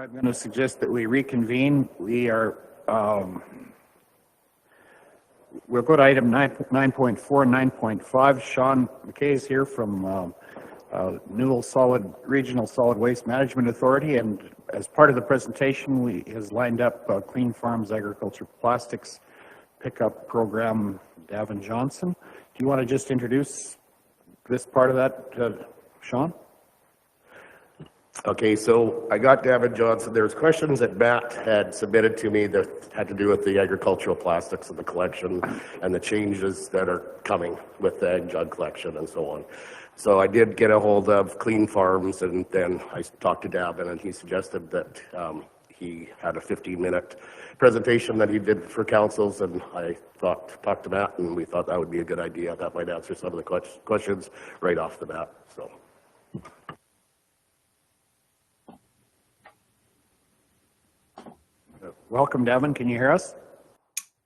I'm going to suggest that we reconvene. We'll go to item 9.4 and 9.5. Sean McKay is here from Newell Regional Solid Waste Management Authority, and as part of the presentation, he has lined up CleanFarms Agriculture Plastics Pickup Program, Davin Johnson. Do you want to just introduce this part of that, Sean? Okay, so I got Davin Johnson. There's questions that Matt had submitted to me that had to do with the agricultural plastics and the collection and the changes that are coming with the ag jug collection and so on. So I did get a hold of CleanFarms, and then I talked to Davin, and he suggested that he had a 15-minute presentation that he did for councils, and I talked to Matt, and we thought that would be a good idea. That might answer some of the questions right off the bat. So. Welcome, Devin. Can you hear us?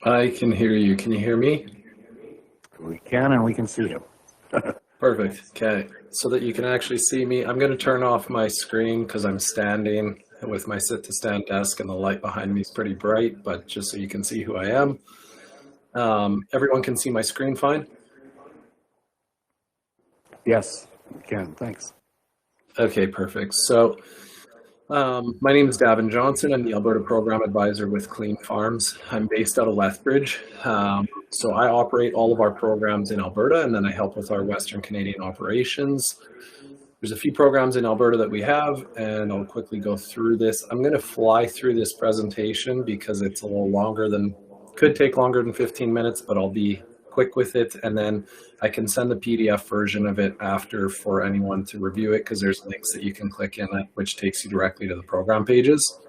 I can hear you. Can you hear me? We can, and we can see you. Perfect. Okay. So that you can actually see me, I'm going to turn off my screen because I'm standing with my sit-to-stand desk, and the light behind me is pretty bright, but just so you can see who I am. Everyone can see my screen fine? Yes, we can. Thanks. Okay, perfect. So my name is Davin Johnson. I'm the Alberta Program Advisor with CleanFarms. I'm based out of Lethbridge. So I operate all of our programs in Alberta, and then I help with our Western Canadian operations. There's a few programs in Alberta that we have, and I'll quickly go through this. I'm going to fly through this presentation because it's a little longer than, could take longer than 15 minutes, but I'll be quick with it, and then I can send the PDF version of it after for anyone to review it, because there's links that you can click in it, which takes you directly to the program pages.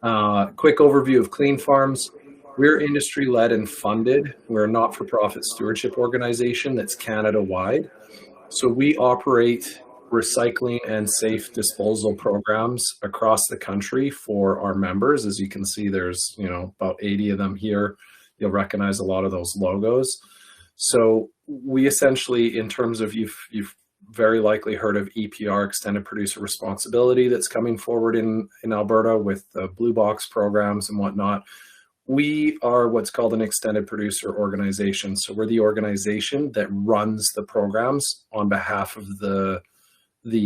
Quick overview of CleanFarms. We're industry-led and funded. We're a not-for-profit stewardship organization that's Canada-wide. So we operate recycling and safe disposal programs across the country for our members. As you can see, there's about 80 of them here. You'll recognize a lot of those logos. So we essentially, in terms of, you've very likely heard of EPR, Extended Producer Responsibility, that's coming forward in Alberta with the Blue Box programs and whatnot. We are what's called an extended producer organization. So we're the organization that runs the programs on behalf of the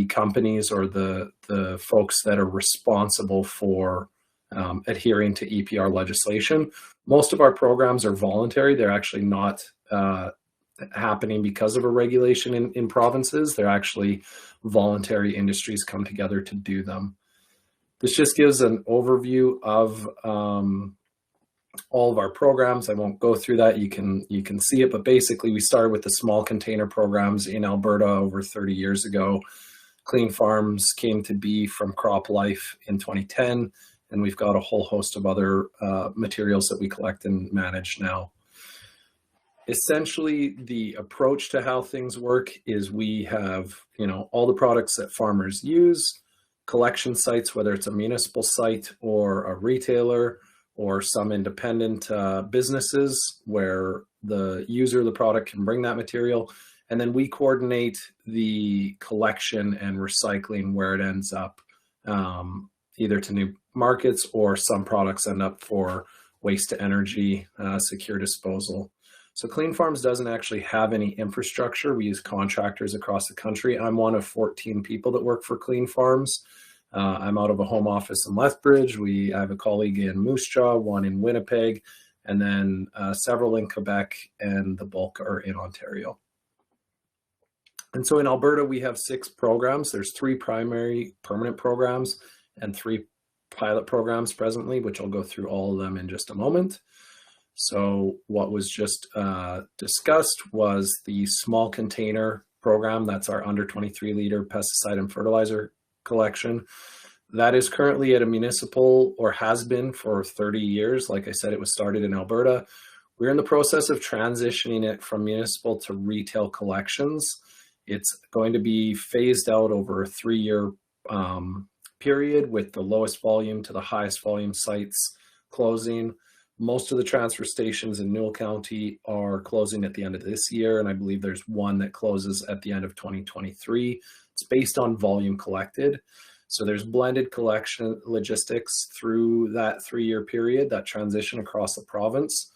companies or the folks that are responsible for adhering to EPR legislation. Most of our programs are voluntary. They're actually not happening because of a regulation in provinces. They're actually voluntary industries come together to do them. This just gives an overview of all of our programs. I won't go through that. You can see it, but basically we started with the small container programs in Alberta over 30 years ago. CleanFarms came to be from Crop Life in 2010, and we've got a whole host of other materials that we collect and manage now. Essentially, the approach to how things work is we have, all the products that farmers use, collection sites, whether it's a municipal site or a retailer or some independent businesses where the user of the product can bring that material. And then we coordinate the collection and recycling where it ends up, either to new markets, or some products end up for waste to energy, secure disposal. So CleanFarms doesn't actually have any infrastructure. We use contractors across the country. I'm one of 14 people that work for CleanFarms. I'm out of a home office in Lethbridge. I have a colleague in Moose Jaw, one in Winnipeg, and then several in Quebec, and the bulk are in Ontario. And so in Alberta, we have 6 programs. There's 3 primary permanent programs and 3 pilot programs presently, which I'll go through all of them in just a moment. So what was just discussed was the small container program. That's our under 23 liter pesticide and fertilizer collection. That is currently at a municipal, or has been for 30 years. Like I said, it was started in Alberta. We're in the process of transitioning it from municipal to retail collections. It's going to be phased out over a 3-year period, with the lowest volume to the highest volume sites closing. Most of the transfer stations in Newell County are closing at the end of this year, and I believe there's one that closes at the end of 2023. It's based on volume collected. So there's blended collection logistics through that 3-year period, that transition across the province.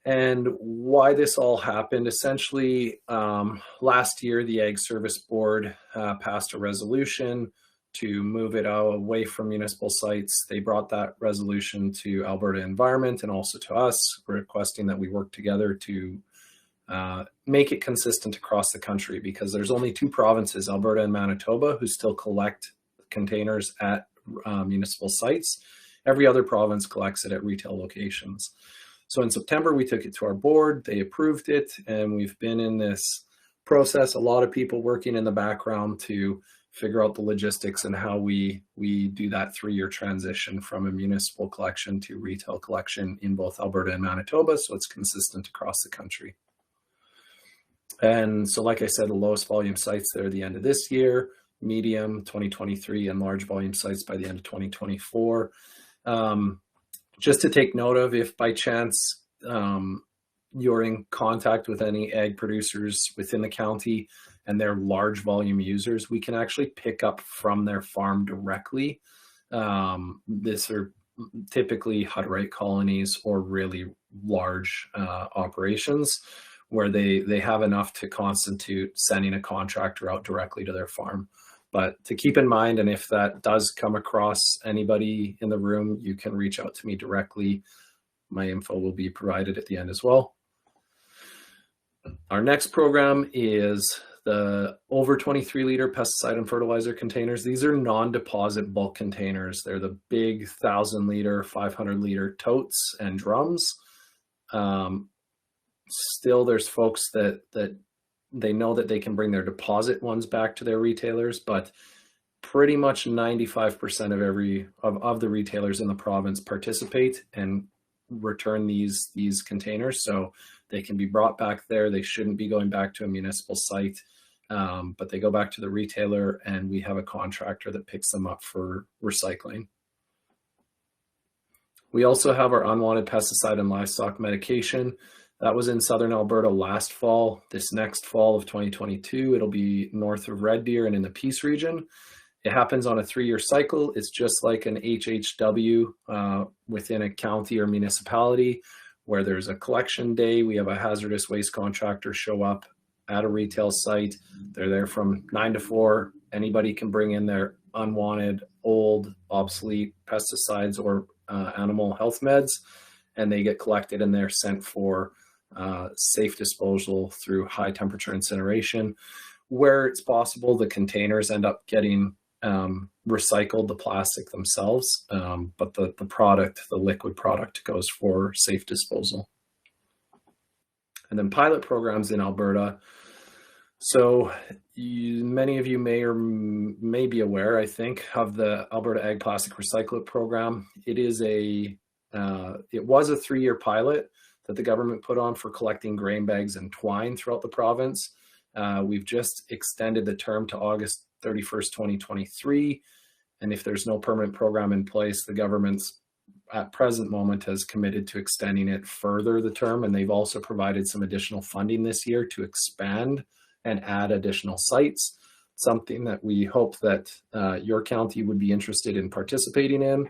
And why this all happened, essentially, last year, the Ag Service Board passed a resolution to move it away from municipal sites. They brought that resolution to Alberta Environment and also to us, requesting that we work together to make it consistent across the country, because there's only 2 provinces, Alberta and Manitoba, who still collect containers at municipal sites. Every other province collects it at retail locations. So in September, we took it to our board, they approved it, and we've been in this process, a lot of people working in the background to figure out the logistics and how we do that 3-year transition from a municipal collection to retail collection in both Alberta and Manitoba, so it's consistent across the country. And so, like I said, the lowest volume sites there at the end of this year, medium 2023, and large volume sites by the end of 2024. Just to take note of, if by chance you're in contact with any ag producers within the county and they're large volume users, we can actually pick up from their farm directly. These are typically Hutterite colonies or really large operations where they have enough to constitute sending a contractor out directly to their farm. But to keep in mind, and if that does come across anybody in the room, you can reach out to me directly. My info will be provided at the end as well. Our next program is the over 23 liter pesticide and fertilizer containers. These are non-deposit bulk containers. They're the big 1,000 liter, 500 liter totes and drums. Still, there's folks that they know that they can bring their deposit ones back to their retailers, but pretty much 95% of the retailers in the province participate and return these containers. So they can be brought back there. They shouldn't be going back to a municipal site, but they go back to the retailer, and we have a contractor that picks them up for recycling. We also have our unwanted pesticide and livestock medication. That was in southern Alberta last fall. This next fall of 2022, it'll be north of Red Deer and in the Peace region. It happens on a 3-year cycle. It's just like an HHW within a county or municipality, where there's a collection day. We have a hazardous waste contractor show up at a retail site. They're there from 9 to 4. Anybody can bring in their unwanted, old, obsolete pesticides or animal health meds, and they get collected and they're sent for safe disposal through high temperature incineration. Where it's possible, the containers end up getting recycled, the plastic themselves, but the product, the liquid product, goes for safe disposal. And then pilot programs in Alberta. So many of you may be aware, I think, of the Alberta Ag Plastic Recycling Program. It was a 3-year pilot that the government put on for collecting grain bags and twine throughout the province. We've just extended the term to August 31st, 2023. And if there's no permanent program in place, the government's at present moment has committed to extending it further, the term, and they've also provided some additional funding this year to expand and add additional sites, something that we hope that your county would be interested in participating in.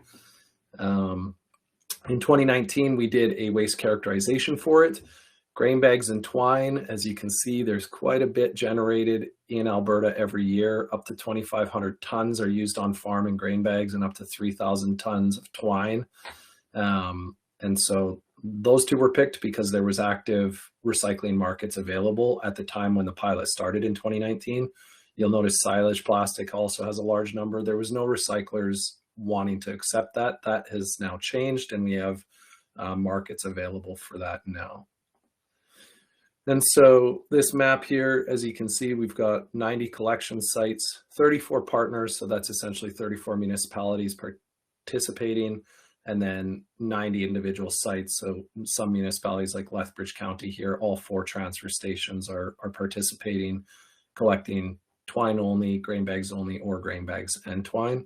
In 2019, we did a waste characterization for it. Grain bags and twine, as you can see, there's quite a bit generated in Alberta every year. Up to 2,500 tons are used on farm in grain bags, and up to 3,000 tons of twine. And so those two were picked because there was active recycling markets available at the time when the pilot started in 2019. You'll notice silage plastic also has a large number. There was no recyclers wanting to accept that. That has now changed, and we have markets available for that now. And so this map here, as you can see, we've got 90 collection sites, 34 partners, so that's essentially 34 municipalities participating, and then 90 individual sites. So some municipalities like Lethbridge County here, all 4 transfer stations are participating, collecting twine only, grain bags only, or grain bags and twine.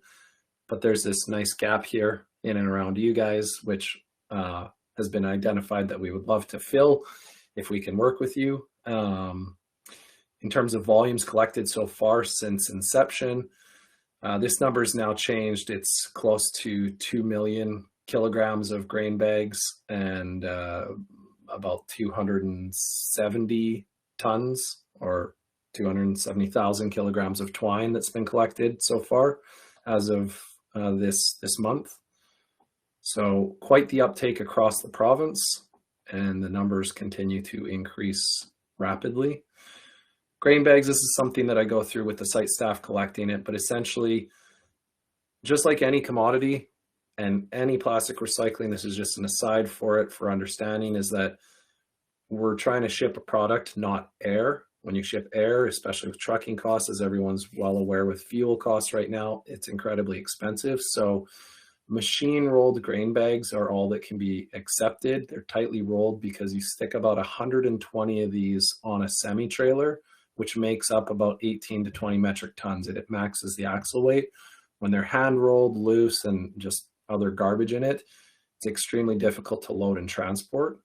But there's this nice gap here in and around you guys, which has been identified that we would love to fill if we can work with you. In terms of volumes collected so far since inception, This number is now changed. It's close to 2 million kilograms of grain bags and about 270 tons or 270,000 kilograms of twine that's been collected so far as of this month. So quite the uptake across the province, and the numbers continue to increase rapidly. Grain bags, this is something that I go through with the site staff collecting it, but essentially, just like any commodity and any plastic recycling, this is just an aside for it for understanding, is that we're trying to ship a product, not air. When you ship air, especially with trucking costs, as everyone's well aware with fuel costs right now, it's incredibly expensive. So machine rolled grain bags are all that can be accepted. They're tightly rolled because you stick about 120 of these on a semi-trailer, which makes up about 18 to 20 metric tons, and it maxes the axle weight. When they're hand rolled, loose, and just other garbage in it, it's extremely difficult to load and transport.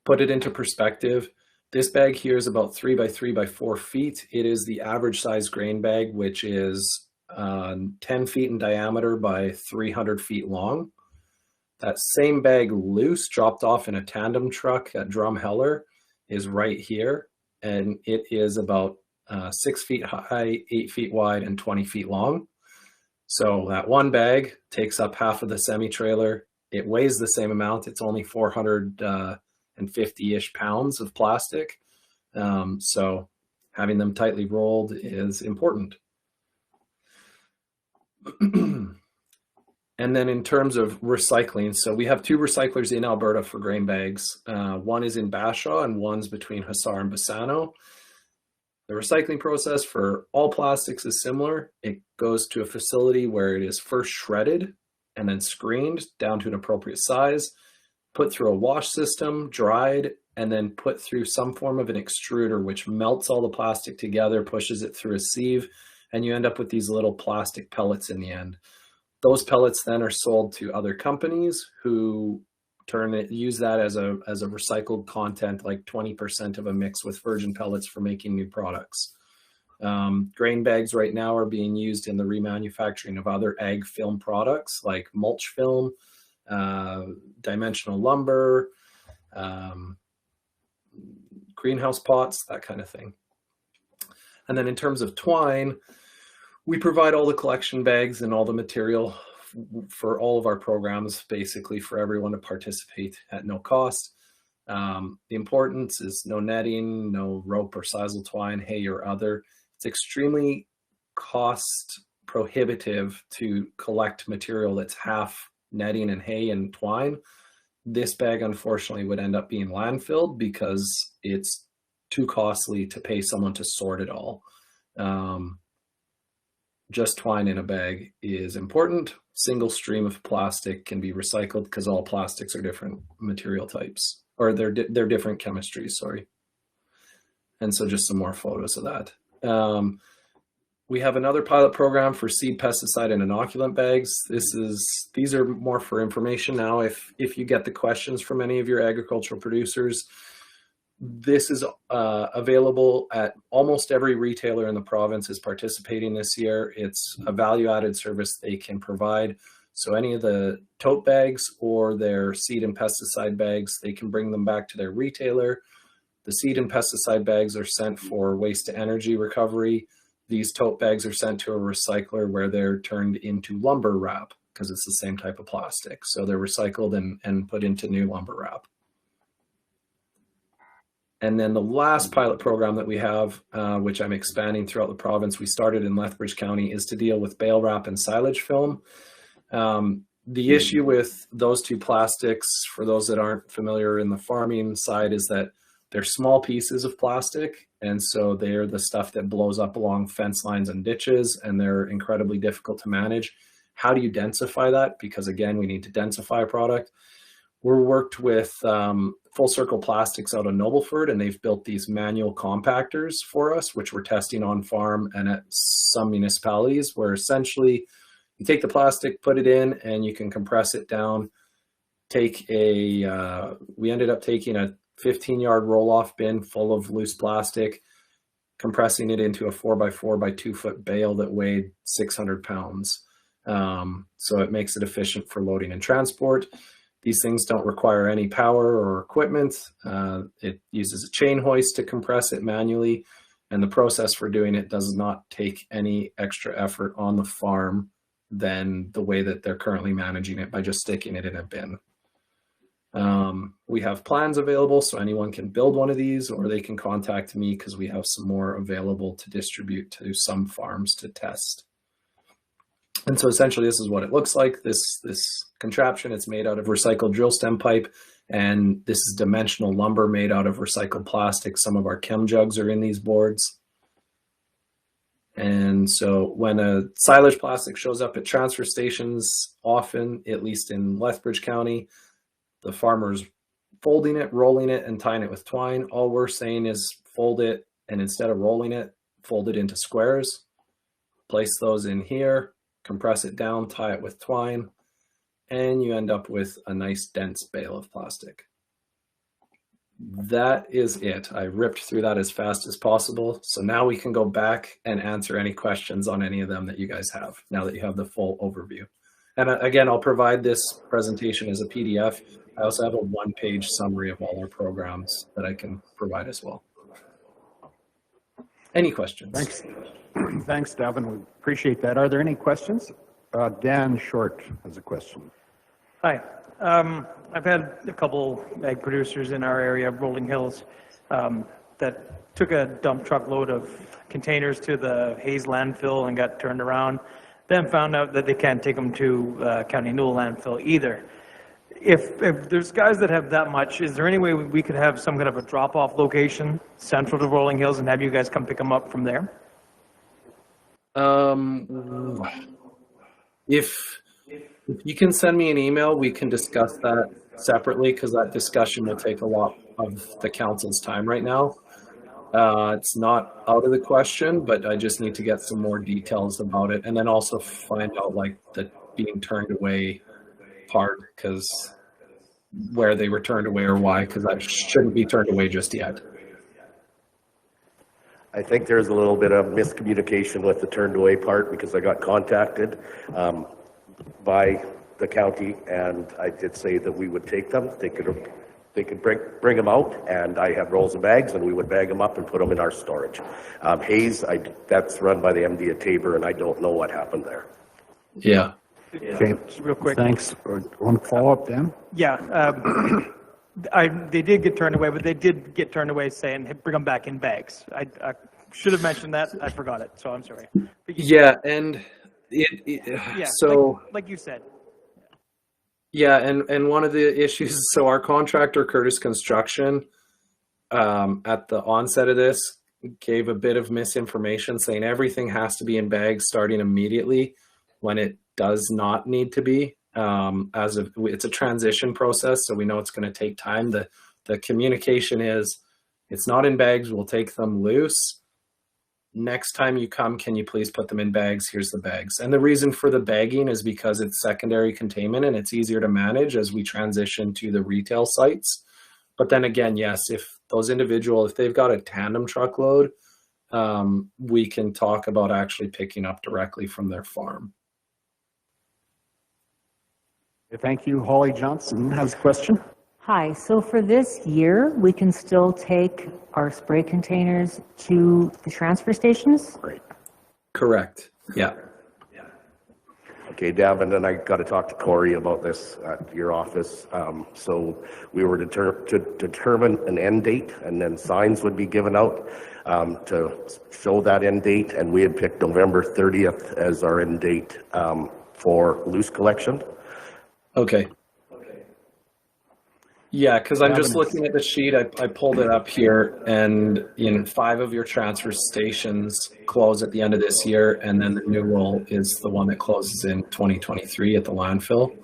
Put it into perspective, this bag here is about 3 by 3 by 4 feet. It is the average size grain bag, which is 10 feet in diameter by 300 feet long. That same bag loose, dropped off in a tandem truck at Drumheller, is right here. And it is about 6 feet high, 8 feet wide, and 20 feet long. So that one bag takes up half of the semi-trailer. It weighs the same amount. It's only 450-ish pounds of plastic. So having them tightly rolled is important. And then in terms of recycling, so we have 2 recyclers in Alberta for grain bags. One is in Bashaw and one's between Hussar and Bassano. The recycling process for all plastics is similar. It goes to a facility where it is first shredded and then screened down to an appropriate size, put through a wash system, dried, and then put through some form of an extruder, which melts all the plastic together, pushes it through a sieve, and you end up with these little plastic pellets in the end. Those pellets then are sold to other companies who use that as a recycled content, like 20% of a mix with virgin pellets for making new products. Grain bags right now are being used in the remanufacturing of other ag film products like mulch film, dimensional lumber, greenhouse pots, that kind of thing. And then in terms of twine, we provide all the collection bags and all the material for all of our programs, basically for everyone to participate at no cost. The importance is no netting, no rope or sisal twine, hay or other. It's extremely cost prohibitive to collect material that's half netting and hay and twine. This bag, unfortunately, would end up being landfilled because it's too costly to pay someone to sort it all. Just twine in a bag is important. Single stream of plastic can be recycled because all plastics are different material types, or they're different chemistries, sorry. And so just some more photos of that. We have another pilot program for seed, pesticide, and inoculant bags. These are more for information now. If you get the questions from any of your agricultural producers, this is available at almost every retailer in the province is participating this year. It's a value-added service they can provide. So any of the tote bags or their seed and pesticide bags, they can bring them back to their retailer. The seed and pesticide bags are sent for waste to energy recovery. These tote bags are sent to a recycler where they're turned into lumber wrap because it's the same type of plastic. So they're recycled and put into new lumber wrap. And then the last pilot program that we have, which I'm expanding throughout the province, we started in Lethbridge County, is to deal with bale wrap and silage film. The issue with those two plastics, for those that aren't familiar in the farming side, is that they're small pieces of plastic. And so they're the stuff that blows up along fence lines and ditches, and they're incredibly difficult to manage. How do you densify that? Because again, we need to densify a product. We're worked with Full Circle Plastics out of Nobleford, and they've built these manual compactors for us, which we're testing on farm and at some municipalities, where essentially you take the plastic, put it in, and you can compress it down. We ended up taking a 15-yard roll-off bin full of loose plastic, compressing it into a 4x4 by 2 foot bale that weighed 600 pounds. So it makes it efficient for loading and transport. These things don't require any power or equipment. It uses a chain hoist to compress it manually, and the process for doing it does not take any extra effort on the farm than the way that they're currently managing it by just sticking it in a bin. We have plans available, so anyone can build one of these, or they can contact me because we have some more available to distribute to some farms to test. And so essentially this is what it looks like. This contraption, it's made out of recycled drill stem pipe, and this is dimensional lumber made out of recycled plastic. Some of our chem jugs are in these boards. And so when a silage plastic shows up at transfer stations, often, at least in Lethbridge County, the farmer's folding it, rolling it, and tying it with twine. All we're saying is fold it, and instead of rolling it, fold it into squares, place those in here, compress it down, tie it with twine, and you end up with a nice dense bale of plastic. That is it. I ripped through that as fast as possible. So now we can go back and answer any questions on any of them that you guys have, now that you have the full overview. And again, I'll provide this presentation as a PDF. I also have a one-page summary of all our programs that I can provide as well. Any questions? Thanks. Thanks, Davin. We appreciate that. Are there any questions? Dan Short has a question. Hi. I've had a couple ag producers in our area, Rolling Hills, that took a dump truck load of containers to the Hayes landfill and got turned around, then found out that they can't take them to County Newell landfill either. If there's guys that have that much, is there any way we could have some kind of a drop-off location central to Rolling Hills and have you guys come pick them up from there? If you can send me an email, we can discuss that separately, because that discussion will take a lot of the council's time right now. It's not out of the question, but I just need to get some more details about it, and then also find out like the being turned away part, because where they were turned away or why, because that shouldn't be turned away just yet. I think there's a little bit of miscommunication with the turned away part, because I got contacted by the county, and I did say that we would take them. They could bring them out, and I had rolls of bags, and we would bag them up and put them in our storage. Hayes, that's run by the MD at Tabor, and I don't know what happened there. Yeah. Okay, Just real quick. thanks. One follow-up, Dan? Yeah. They did get turned away, but they did get turned away saying, hey, bring them back in bags. I should have mentioned that. I forgot it, so I'm sorry. Yeah, and Yeah, so like you said. yeah, and one of the issues, so our contractor Curtis Construction at the onset of this gave a bit of misinformation saying everything has to be in bags starting immediately, when it does not need to be. It's a transition process, so we know it's going to take time. The communication is, it's not in bags, we'll take them loose. Next time you come, can you please put them in bags? Here's the bags. And the reason for the bagging is because it's secondary containment and it's easier to manage as we transition to the retail sites. But then again, yes, if they've got a tandem truckload, we can talk about actually picking up directly from their farm. Thank you. Holly Johnson has a question. Hi, so for this year, we can still take our spray containers to the transfer stations? Great. Correct. Yeah. Okay, Davin, and I got to talk to Corey about this at your office. So we were to determine an end date, and then signs would be given out to show that end date, and we had picked November 30th as our end date for loose collection. Okay. Yeah, because I'm just looking at the sheet. I pulled it up here, and 5 of your transfer stations close at the end of this year, and then the Newell is the one that closes in 2023 at the landfill.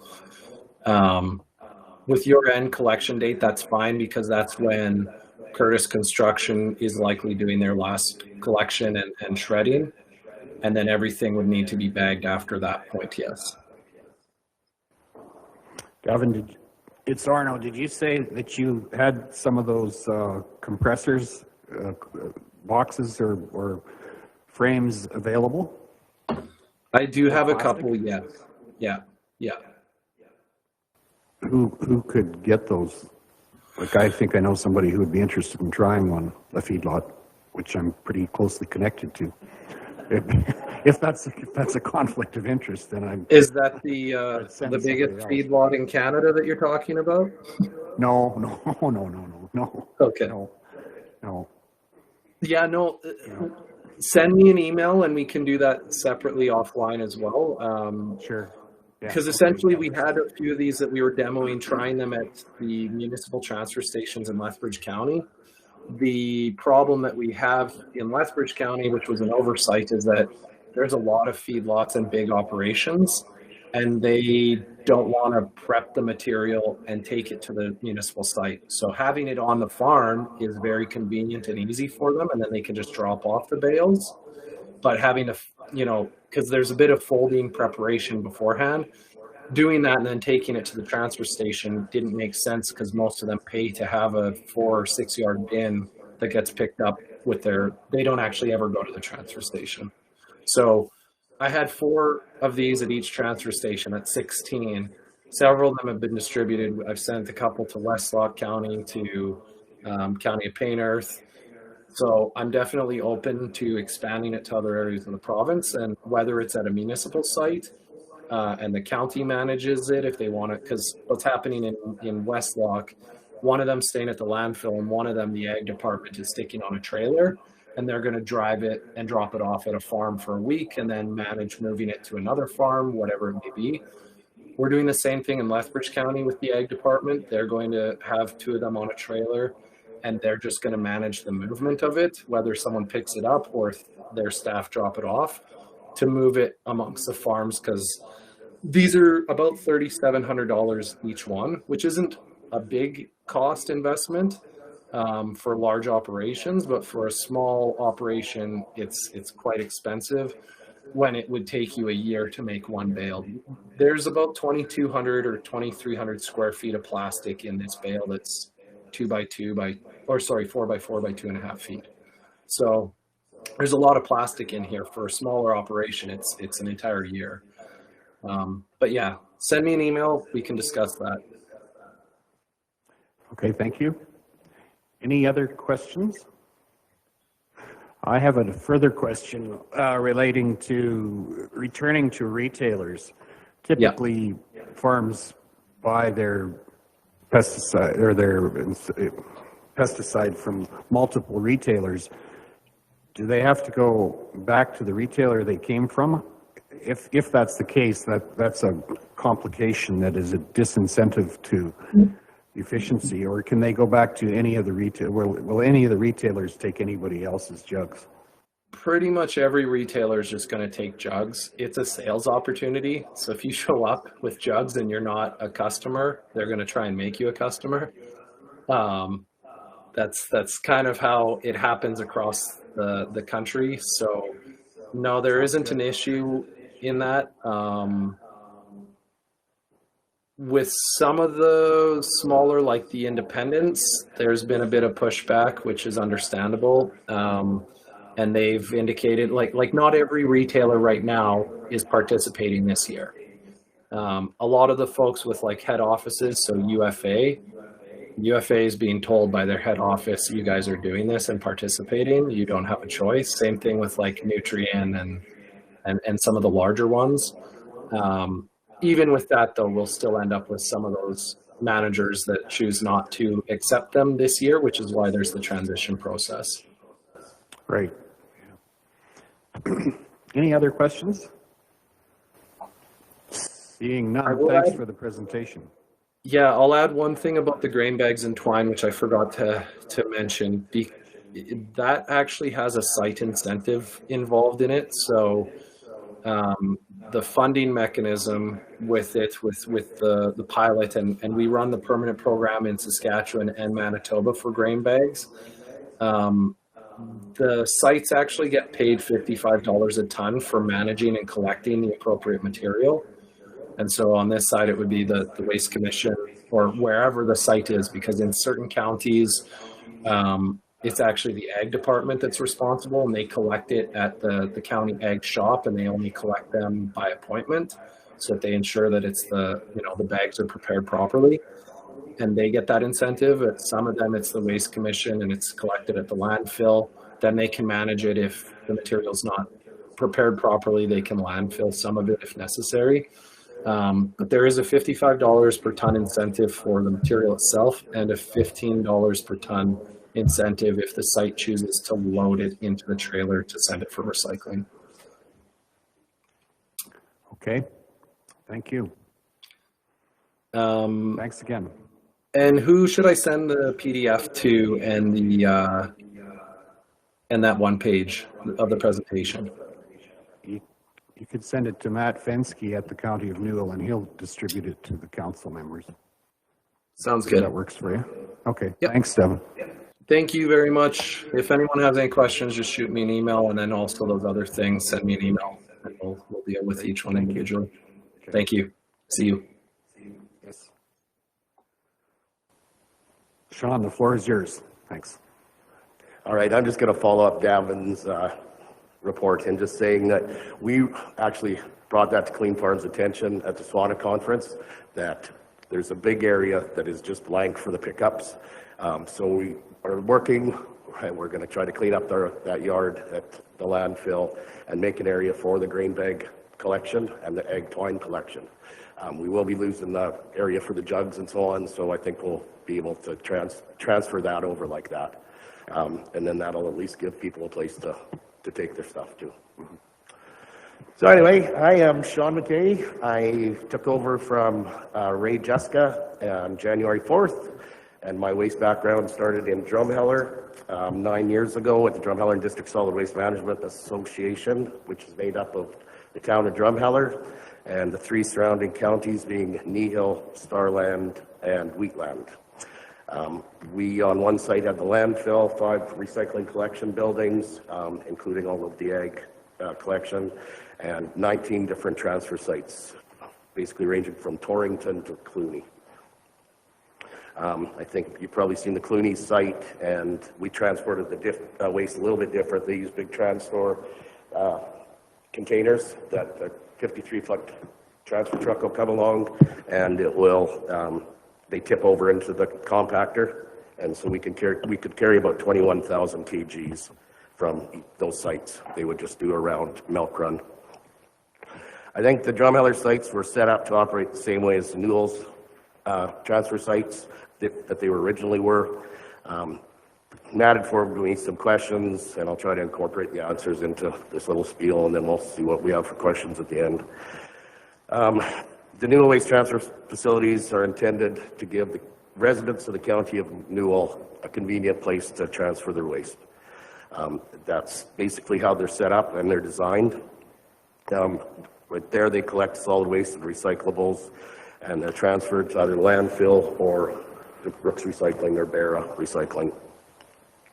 With your end collection date, that's fine, because that's when Curtis Construction is likely doing their last collection and shredding, and then everything would need to be bagged after that point, yes. Gavin, it's Arno. Did you say that you had some of those compressors boxes or frames available? I do have a plastic? couple, yes. Yeah, yeah. Who could get those? Like, I think I know somebody who would be interested in trying one, a feedlot, which I'm pretty closely connected to. If that's a conflict of interest, then I'm. Is that the send biggest somebody else. feedlot in Canada that you're talking about? No. Okay. No. Yeah, no. Send me an email and we can do that separately offline as well. Sure. Yeah, Because essentially we had a few of these that we were demoing, trying them at the municipal transfer stations in Lethbridge County. The problem that we have in Lethbridge County, which was an oversight, is that there's a lot of feedlots and big operations, and they don't want to prep the material and take it to the municipal site. So having it on the farm is very convenient and easy for them, and then they can just drop off the bales. But having to, because there's a bit of folding preparation beforehand, doing that and then taking it to the transfer station didn't make sense because most of them pay to have a 4 or 6 yard bin that gets picked up with they don't actually ever go to the transfer station. So I had 4 of these at each transfer station at 16. Several of them have been distributed. I've sent a couple to Westlock County, to County of Paynehurst. So I'm definitely open to expanding it to other areas of the province, and whether it's at a municipal site and the county manages it if they want it, because what's happening in Westlock, one of them staying at the landfill and one of them, the ag department, is sticking on a trailer, and they're going to drive it and drop it off at a farm for a week and then manage moving it to another farm, whatever it may be. We're doing the same thing in Lethbridge County with the ag department. They're going to have 2 of them on a trailer, and they're just going to manage the movement of it, whether someone picks it up or if their staff drop it off, to move it amongst the farms, because these are about $3,700 each one, which isn't a big cost investment for large operations, but for a small operation, it's quite expensive when it would take you a year to make one bale. There's about 2,200 or 2,300 square feet of plastic in this bale that's 4 by 4 by 2.5 feet. So there's a lot of plastic in here. For a smaller operation, it's an entire year. But yeah, send me an email. We can discuss that. Okay, thank you. Any other questions? I have a further question relating to returning to retailers. Typically, farms buy their pesticide or their pesticide from multiple retailers. Do they have to go back to the retailer they came from? If that's the case, that's a complication that is a disincentive to efficiency. Or can they go back to any of the retail? Will any of the retailers take anybody else's jugs? Pretty much every retailer is just going to take jugs. It's a sales opportunity. So if you show up with jugs and you're not a customer, they're going to try and make you a customer. That's kind of how it happens across the country. So no, there isn't an issue in that. With some of the smaller, like the independents, there's been a bit of pushback, which is understandable. And they've indicated like not every retailer right now is participating this year. A lot of the folks with like head offices, so UFA is being told by their head office, you guys are doing this and participating, you don't have a choice. Same thing with like Nutrien and some of the larger ones. Even with that though, we'll still end up with some of those managers that choose not to accept them this year, which is why there's the transition process. Right. Any other questions? Seeing none, thanks for the presentation. Yeah, I'll add one thing about the grain bags and twine, which I forgot to mention. That actually has a site incentive involved in it. So the funding mechanism with it, with the pilot, and we run the permanent program in Saskatchewan and Manitoba for grain bags. The sites actually get paid $55 a ton for managing and collecting the appropriate material. And so on this side, it would be the Waste Commission or wherever the site is, because in certain counties, it's actually the ag department that's responsible, and they collect it at the county ag shop, and they only collect them by appointment, so that they ensure that it's the bags are prepared properly, and they get that incentive. At some of them, it's the waste commission, and it's collected at the landfill. Then they can manage it if the material's not prepared properly. They can landfill some of it if necessary. But there is a $55 per ton incentive for the material itself, and a $15 per ton incentive if the site chooses to load it into the trailer to send it for recycling. Okay, thank you. Thanks again. And who should I send the PDF to and that one page of the presentation? You could send it to Matt Fensky at the County of Newell, and he'll distribute it to the council members. Sounds If good. that works for you. Okay, Yep. thanks, Devin. Thank you very much. If anyone has any questions, just shoot me an email, and then also those other things, send me an email, and we'll deal with each one individually. Thank you. See you. Yes. Sean, the floor is yours. Thanks. All right, I'm just going to follow up Davin's report and just saying that we actually brought that to CleanFarms' attention at the SWANA conference, that there's a big area that is just blank for the pickups. So we are working, and we're going to try to clean up that yard at the landfill and make an area for the grain bag collection and the egg twine collection. We will be losing the area for the jugs and so on, so I think we'll be able to transfer that over like that. And then that'll at least give people a place to take their stuff to. So anyway, I am Sean McKay. I took over from Ray Jessica on January 4th, and my waste background started in Drumheller 9 years ago at the Drumheller and District Solid Waste Management Association, which is made up of the town of Drumheller and the 3 surrounding counties being Newell, Starland, and Wheatland. We on one site had the landfill, 5 recycling collection buildings, including all of the ag collection, and 19 different transfer sites, basically ranging from Torrington to Cluny. I think you've probably seen the Cluny site, and we transported the waste a little bit different. They use big TransStore containers that a 53-foot transfer truck will come along, and it will, they tip over into the compactor, and so we could carry about 21,000 kgs from those sites. They would just do a round milk run. I think the Drumheller sites were set up to operate the same way as the Newell's transfer sites that they originally were. Matt informed me some questions, and I'll try to incorporate the answers into this little spiel, and then we'll see what we have for questions at the end. The Newell waste transfer facilities are intended to give the residents of the county of Newell a convenient place to transfer their waste. That's basically how they're set up and they're designed. Right there, they collect solid waste and recyclables, and they're transferred to either landfill or Brooks Recycling or Barra Recycling.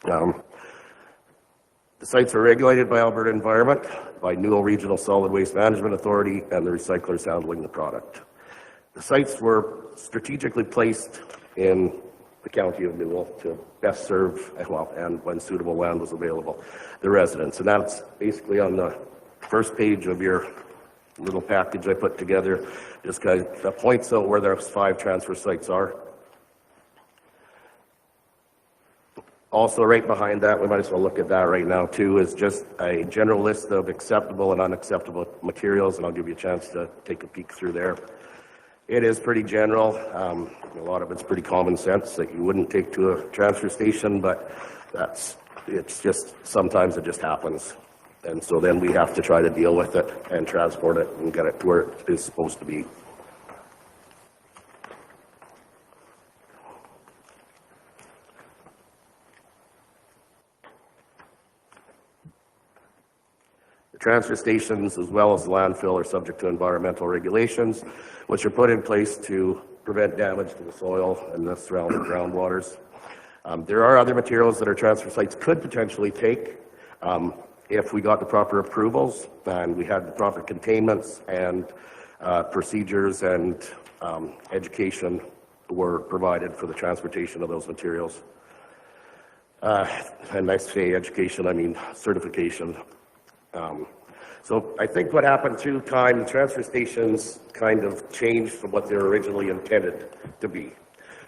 The sites are regulated by Alberta Environment, by Newell Regional Solid Waste Management Authority, and the recyclers handling the product. The sites were strategically placed in the county of Newell to best serve, well, and when suitable land was available, the residents. And that's basically on the first page of your little package I put together. Just kind of points out where those 5 transfer sites are. Also, right behind that, we might as well look at that right now too, is just a general list of acceptable and unacceptable materials, and I'll give you a chance to take a peek through there. It is pretty general. A lot of it's pretty common sense that you wouldn't take to a transfer station, but it's just, sometimes it just happens. And so then we have to try to deal with it and transport it and get it to where it is supposed to be. Transfer stations, as well as the landfill, are subject to environmental regulations, which are put in place to prevent damage to the soil and the surrounding groundwaters. There are other materials that our transfer sites could potentially take if we got the proper approvals and we had the proper containments and procedures and education were provided for the transportation of those materials. And I say education, I mean certification. So I think what happened through time, transfer stations kind of changed from what they were originally intended to be.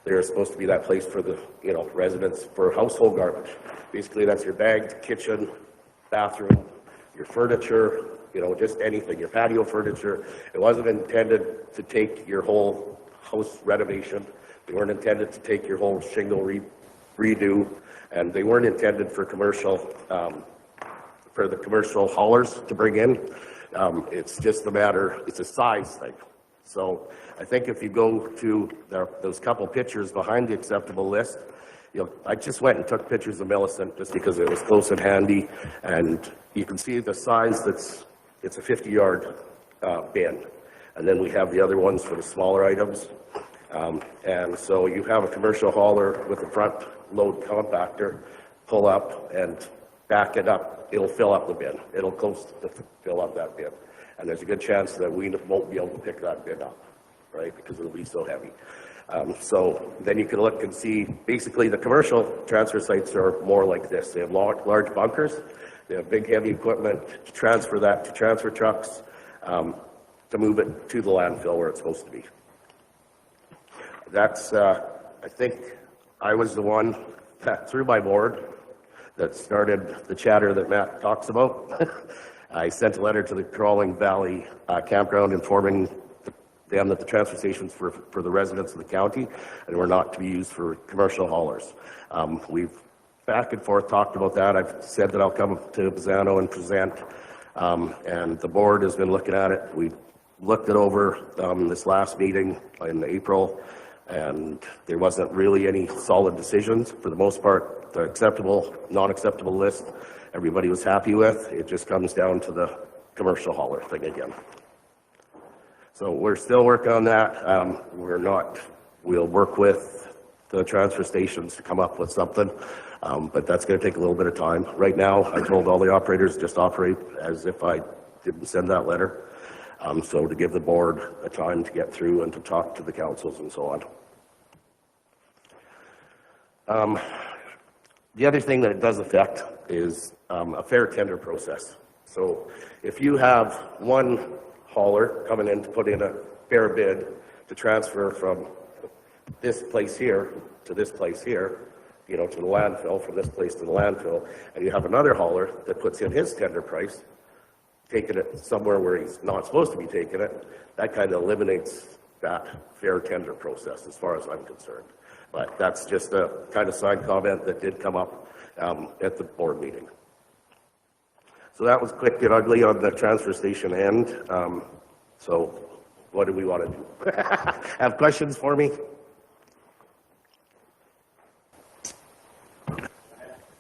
They were supposed to be that place for the, residents for household garbage. Basically, that's your bagged kitchen, bathroom, your furniture, just anything, your patio furniture. It wasn't intended to take your whole house renovation. They weren't intended to take your whole shingle redo, and they weren't intended for commercial, for the commercial haulers to bring in. It's just a matter, it's a size thing. So I think if you go to those couple pictures behind the acceptable list, I just went and took pictures of Millicent just because it was close and handy, and you can see the size it's a 50-yard bin. And then we have the other ones for the smaller items. And so you have a commercial hauler with a front load compactor, pull up and back it up. It'll fill up the bin. It'll close to fill up that bin. And there's a good chance that we won't be able to pick that bin up, right? Because it'll be so heavy. So then you can look and see, basically the commercial transfer sites are more like this. They have large bunkers. They have big heavy equipment to transfer that to transfer trucks, to move it to the landfill where it's supposed to be. That's, I think I was the one that, through my board, that started the chatter that Matt talks about. I sent a letter to the Crawling Valley campground informing them that the transfer stations for the residents of the county and were not to be used for commercial haulers. We've back and forth talked about that. I've said that I'll come to Bazzano and present, and the board has been looking at it. We looked it over this last meeting in April, and there wasn't really any solid decisions. For the most part, the acceptable, non-acceptable list, everybody was happy with. It just comes down to the commercial hauler thing again. So we're still working on that. We'll work with the transfer stations to come up with something, but that's going to take a little bit of time. Right now, I told all the operators just operate as if I didn't send that letter. So to give the board a time to get through and to talk to the councils and so on. The other thing that it does affect is a fair tender process. So if you have one hauler coming in to put in a fair bid to transfer from this place here to this place here, to the landfill, from this place to the landfill, and you have another hauler that puts in his tender price, taking it somewhere where he's not supposed to be taking it, that kind of eliminates that fair tender process as far as I'm concerned. But that's just a kind of side comment that did come up at the board meeting. So that was quick and ugly on the transfer station end. So what do we want to do? Have questions for me?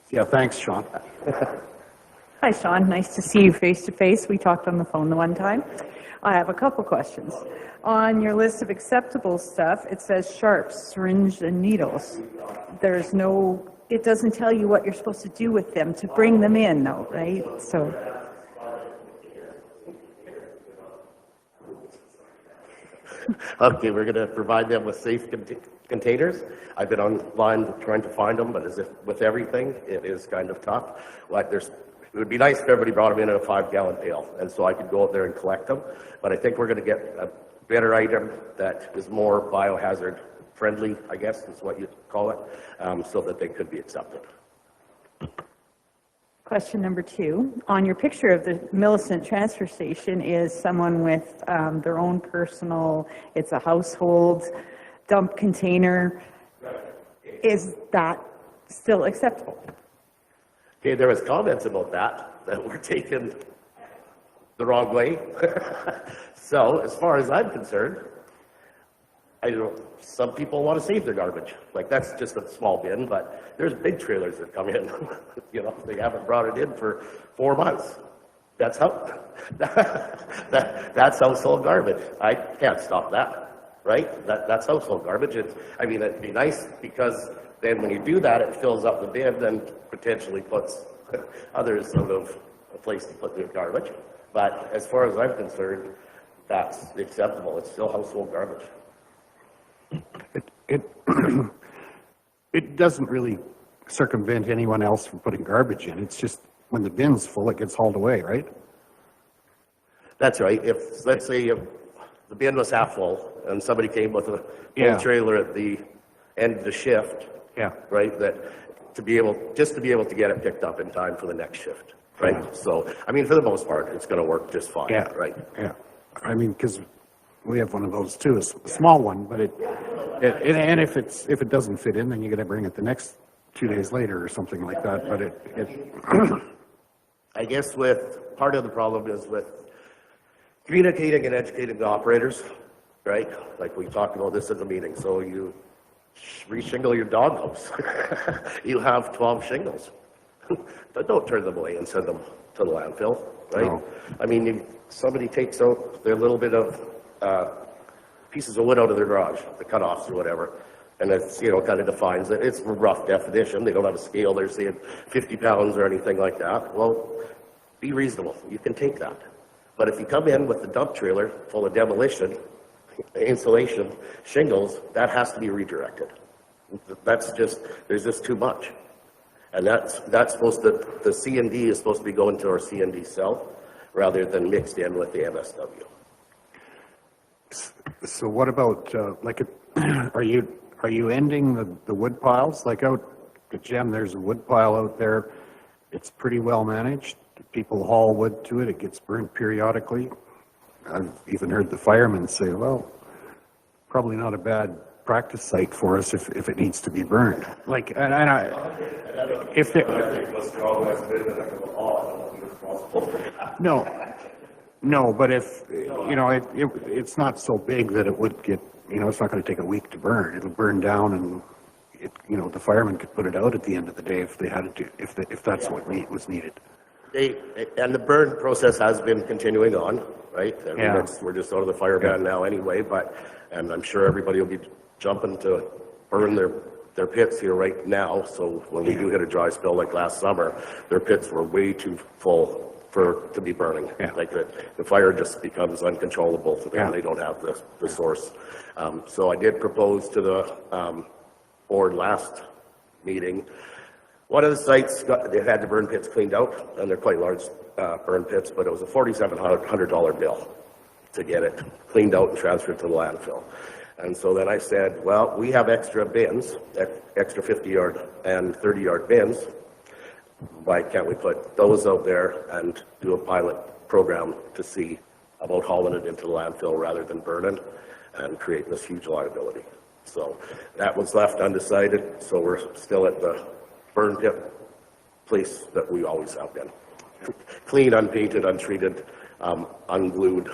Yeah, thanks, Sean. Hi, Sean. Nice to see you face to face. We talked on the phone the one time. I have a couple questions. On your list of acceptable stuff, it says sharps, syringe, and needles. It doesn't tell you what you're supposed to do with them to bring them in, though, right? So. Okay, we're going to provide them with safe containers. I've been online trying to find them, but as if with everything, it is kind of tough. It would be nice if everybody brought them in a 5-gallon pail, and so I could go out there and collect them. But I think we're going to get a better item that is more biohazard friendly, I guess is what you call it, so that they could be accepted. Question number 2. On your picture of the Millicent transfer station is someone with their own personal, it's a household dump container. Is that still acceptable? Okay, there was comments about that were taken the wrong way. So as far as I'm concerned, some people want to save their garbage. Like, that's just a small bin, but there's big trailers that come in. They haven't brought it in for 4 months. That's household garbage. I can't stop that, right? That's household garbage. It'd be nice because then when you do that, it fills up the bin and potentially puts others out of a place to put their garbage. But as far as I'm concerned, that's acceptable. It's still household garbage. It doesn't really circumvent anyone else from putting garbage in. It's just when the bin's full, it gets hauled away, right? That's right. If, let's say, if the bin was half full and somebody came with a Yeah. full trailer at the end of the shift, Yeah. right, that just to be able to get it picked up in time for the next shift, right? Yeah. So, I mean, for the most part, it's going to work just fine, Yeah. right? Yeah. I mean, because we have one of those too, a small one, but and if it doesn't fit in, then you got to bring it the next 2 days later or something like that. But I guess part of the problem is with communicating and educating the operators, right? Like we talked about this at the meeting. So you reshingle your doghouse. You have 12 shingles. But don't turn them away and send them to the landfill, right? No. I mean, if somebody takes out their little bit of pieces of wood out of their garage, the cutoffs or whatever, and it's, kind of defines it. It's a rough definition. They don't have a scale. They're saying 50 pounds or anything like that. Well, be reasonable. You can take that. But if you come in with the dump trailer full of demolition, insulation, shingles, that has to be redirected. There's just too much. And that's supposed to, the C&D is supposed to be going to our C&D cell rather than mixed in with the MSW. so what about are you ending the wood piles? Like out at Gem, there's a wood pile out there. It's pretty well managed. People haul wood to it. It gets burnt periodically. I've even heard the firemen say, well, probably not a bad practice site for us if it needs to be burned. No, but if, it's not so big that it would get, it's not going to take a week to burn. It'll burn down and the firemen could put it out at the end of the day if they had to, if that's what was needed. And the burn process has been continuing on, right? I mean, Yeah. we're just out of the fire ban now anyway, and I'm sure everybody will be jumping to burn their pits here right now. So when we do hit a dry spell like last summer, their pits were way too full to be burning. Yeah. Like the fire just becomes uncontrollable to them. Yeah. They don't have the source. So I did propose to the board last meeting. One of the sites, they had the burn pits cleaned out, and they're quite large burn pits, but it was a $4,700 bill to get it cleaned out and transferred to the landfill. And so then I said, well, we have extra bins, extra 50-yard and 30-yard bins. Why can't we put those out there and do a pilot program to see about hauling it into the landfill rather than burning and creating this huge liability? So that was left undecided, so we're still at the burn pit place that we always have been. Clean, unpainted, untreated, unglued,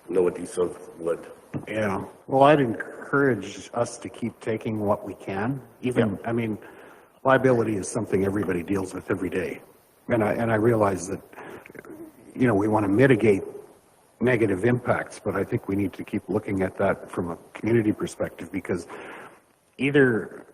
no adhesive wood. Yeah, well, I'd encourage us to keep taking what we can. I mean, liability is something everybody deals with every day. And I realize that, we want to mitigate negative impacts, but I think we need to keep looking at that from a community perspective, because either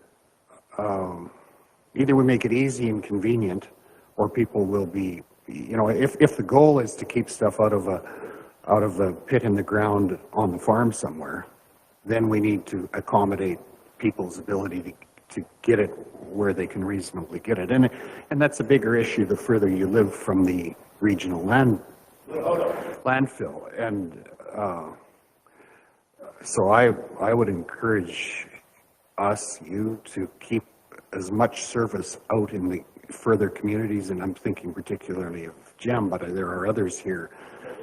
we make it easy and convenient, or people will be, if the goal is to keep stuff out of a pit in the ground on the farm somewhere, then we need to accommodate people's ability to get it where they can reasonably get it. And that's a bigger issue the further you live from the regional landfill. And so I would encourage you to keep as much service out in the further communities, and I'm thinking particularly of Gem, but there are others here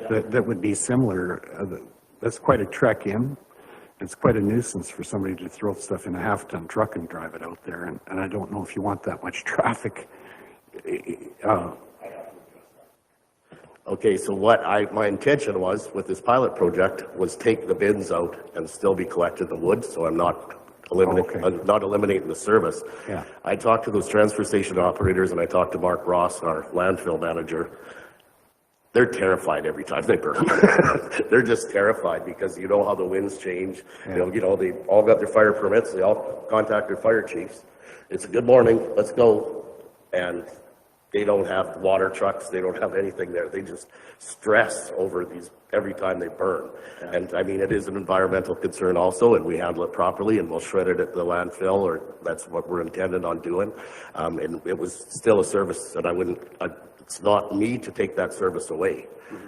that would be similar. That's quite a trek in. It's quite a nuisance for somebody to throw stuff in a half-ton truck and drive it out there, and I don't know if you want that much traffic. Okay, so my intention was with this pilot project was take the bins out and still be collecting the wood, so I'm not eliminating the service. Yeah. I talked to those transfer station operators, and I talked to Mark Ross, our landfill manager. They're terrified every time they burn. They're just terrified because you know how the winds change. Yeah. They all got their fire permits. They all contact their fire chiefs. It's a good morning. Let's go. And They don't have water trucks, they don't have anything there. They just stress over these every time they burn. And I mean, it is an environmental concern also, and we handle it properly, and we'll shred it at the landfill, or that's what we're intended on doing. And it was still a service that it's not me to take that service away.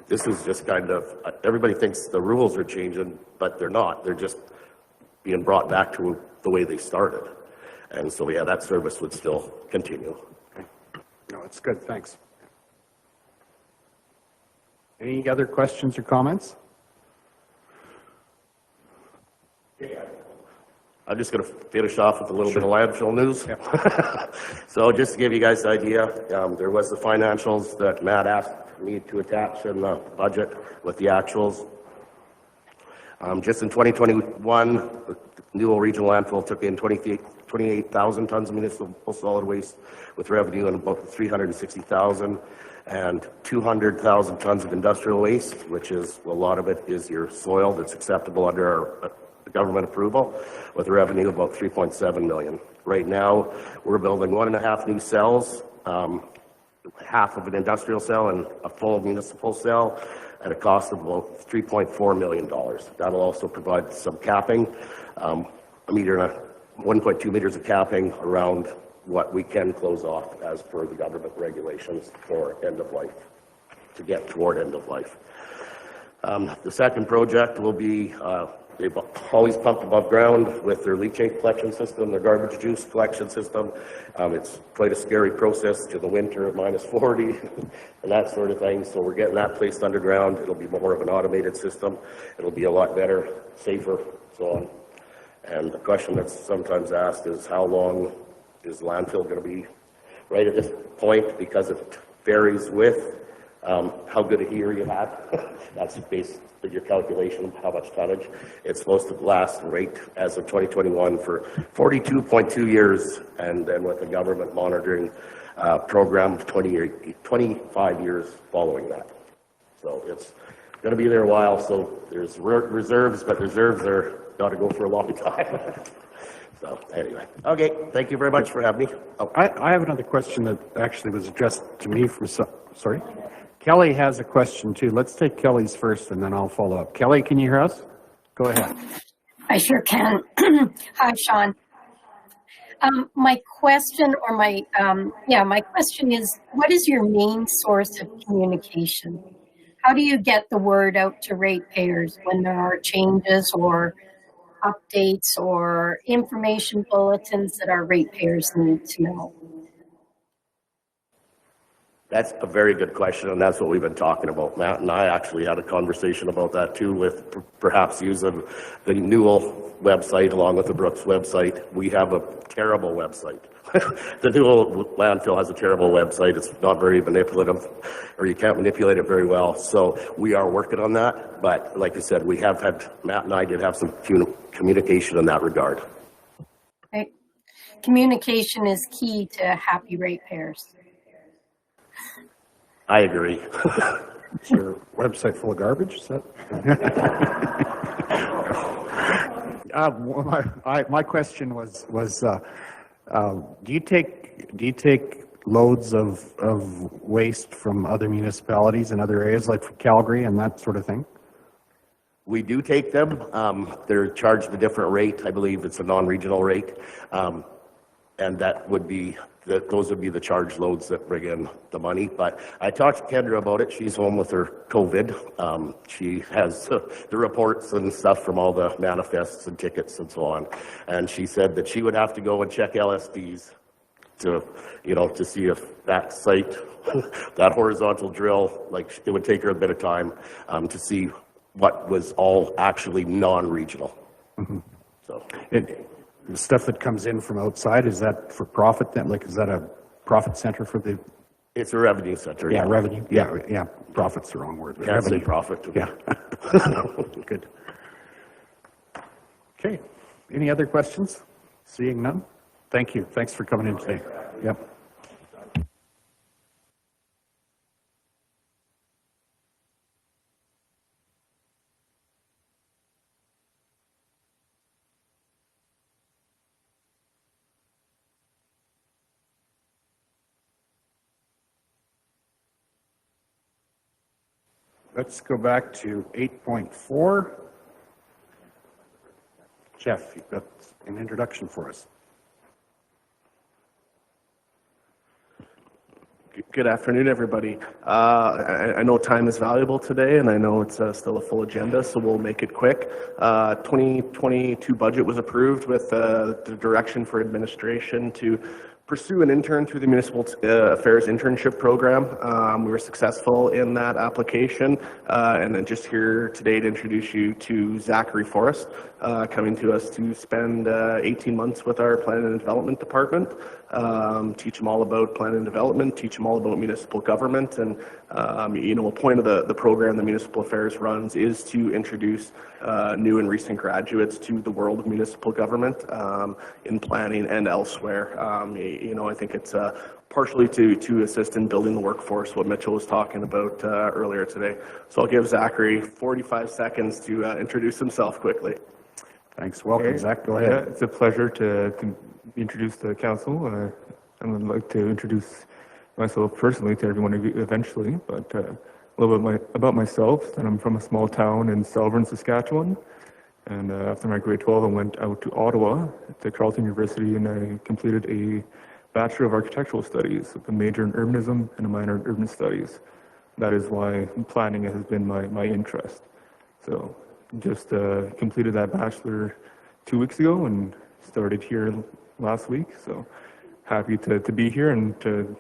This is just kind of, everybody thinks the rules are changing, but they're not. They're just being brought back to the way they started. And so, yeah, that service would still continue. No, it's good, thanks. Any other questions or comments? I'm just going to finish off with a little bit of landfill news. So just to give you guys an idea, there was the financials that Matt asked me to attach in the budget with the actuals. Just in 2021, the Newell Regional Landfill took in 28,000 tons of municipal solid waste with revenue and about 360,000 and 200,000 tons of industrial waste, which is, a lot of it is your soil that's acceptable under our government approval, with a revenue of about 3.7 million. Right now, we're building 1.5 new cells, half of an industrial cell and a full municipal cell at a cost of about $3.4 million. That'll also provide some capping, a meter and 1.2 meters of capping around what we can close off as per the government regulations for end of life, to get toward end of life. The second project will be, they've always pumped above ground with their leachate collection system, their garbage juice collection system. It's quite a scary process to the winter at -40 and that sort of thing. So we're getting that placed underground. It'll be more of an automated system. It'll be a lot better, safer, so on. And the question that's sometimes asked is, how long is landfill going to be right at this point? Because it varies with how good a year you had. That's based on your calculation of how much tonnage. It's supposed to last rate as of 2021 for 42.2 years, and then with the government monitoring program, 25 years following that. So it's going to be there a while. So there's reserves, but reserves are got to go for a long time. So anyway, okay, thank you very much for having me. Oh, I have another question that actually was addressed to me from, sorry. Kelly has a question too. Let's take Kelly's first and then I'll follow up. Kelly, can you hear us? Go ahead. I sure can. Hi, Sean. My question my question is, what is your main source of communication? How do you get the word out to ratepayers when there are changes or updates or information bulletins that our ratepayers need to know? That's a very good question, and that's what we've been talking about. Matt and I actually had a conversation about that too, with perhaps using the Newell website along with the Brooks website. We have a terrible website. The Newell landfill has a terrible website. It's not very manipulative, or you can't manipulate it very well. So we are working on that. But like I said, Matt and I did have some communication in that regard. Right. Communication is key to happy ratepayers. I agree. Is your website full of garbage? Is that? My question was do you take loads of waste from other municipalities and other areas, like from Calgary and that sort of thing? We do take them. They're charged a different rate. I believe it's a non-regional rate, and that would be those would be the charge loads that bring in the money. But I talked to Kendra about it. She's home with her COVID. She has the reports and stuff from all the manifests and tickets and so on. And she said that she would have to go and check LSDs to see if that site, that horizontal drill, like it would take her a bit of time to see what was all actually non-regional. Mm-hmm. So. The stuff that comes in from outside, is that for profit then? Like, is that a profit center for the? It's a revenue center. Yeah, revenue. Yeah. Profit's the wrong word. Can't say profit. Yeah. Good. Okay. Any other questions? Seeing none? Thank you. Thanks for coming in today. Yep. let's go back to 8.4. Jeff, you've got an introduction for us. Good afternoon, everybody. I know time is valuable today, and I know it's still a full agenda, so we'll make it quick. 2022 budget was approved with the direction for administration to pursue an intern through the Municipal Affairs Internship Program. We were successful in that application, and I'm just here today to introduce you to Zachary Forrest, coming to us to spend 18 months with our Planning and Development Department, teach them all about planning and development, teach them all about municipal government, and a point of the program the Municipal Affairs runs is to introduce new and recent graduates to the world of municipal government in planning and elsewhere. I think it's partially to assist in building the workforce, what Mitchell was talking about earlier today. So I'll give Zachary 45 seconds to introduce himself quickly. Thanks. Welcome, Zach. Go ahead. Yeah, it's a pleasure to be introduced to the council. I would like to introduce myself personally to everyone eventually, but a little bit about myself. And I'm from a small town in Selborne, Saskatchewan. And after my grade 12, I went out to Ottawa to Carleton University, and I completed a Bachelor of Architectural Studies with a major in urbanism and a minor in urban studies. That is why planning has been my interest. So just completed that bachelor 2 weeks ago and started here last week. So happy to be here and to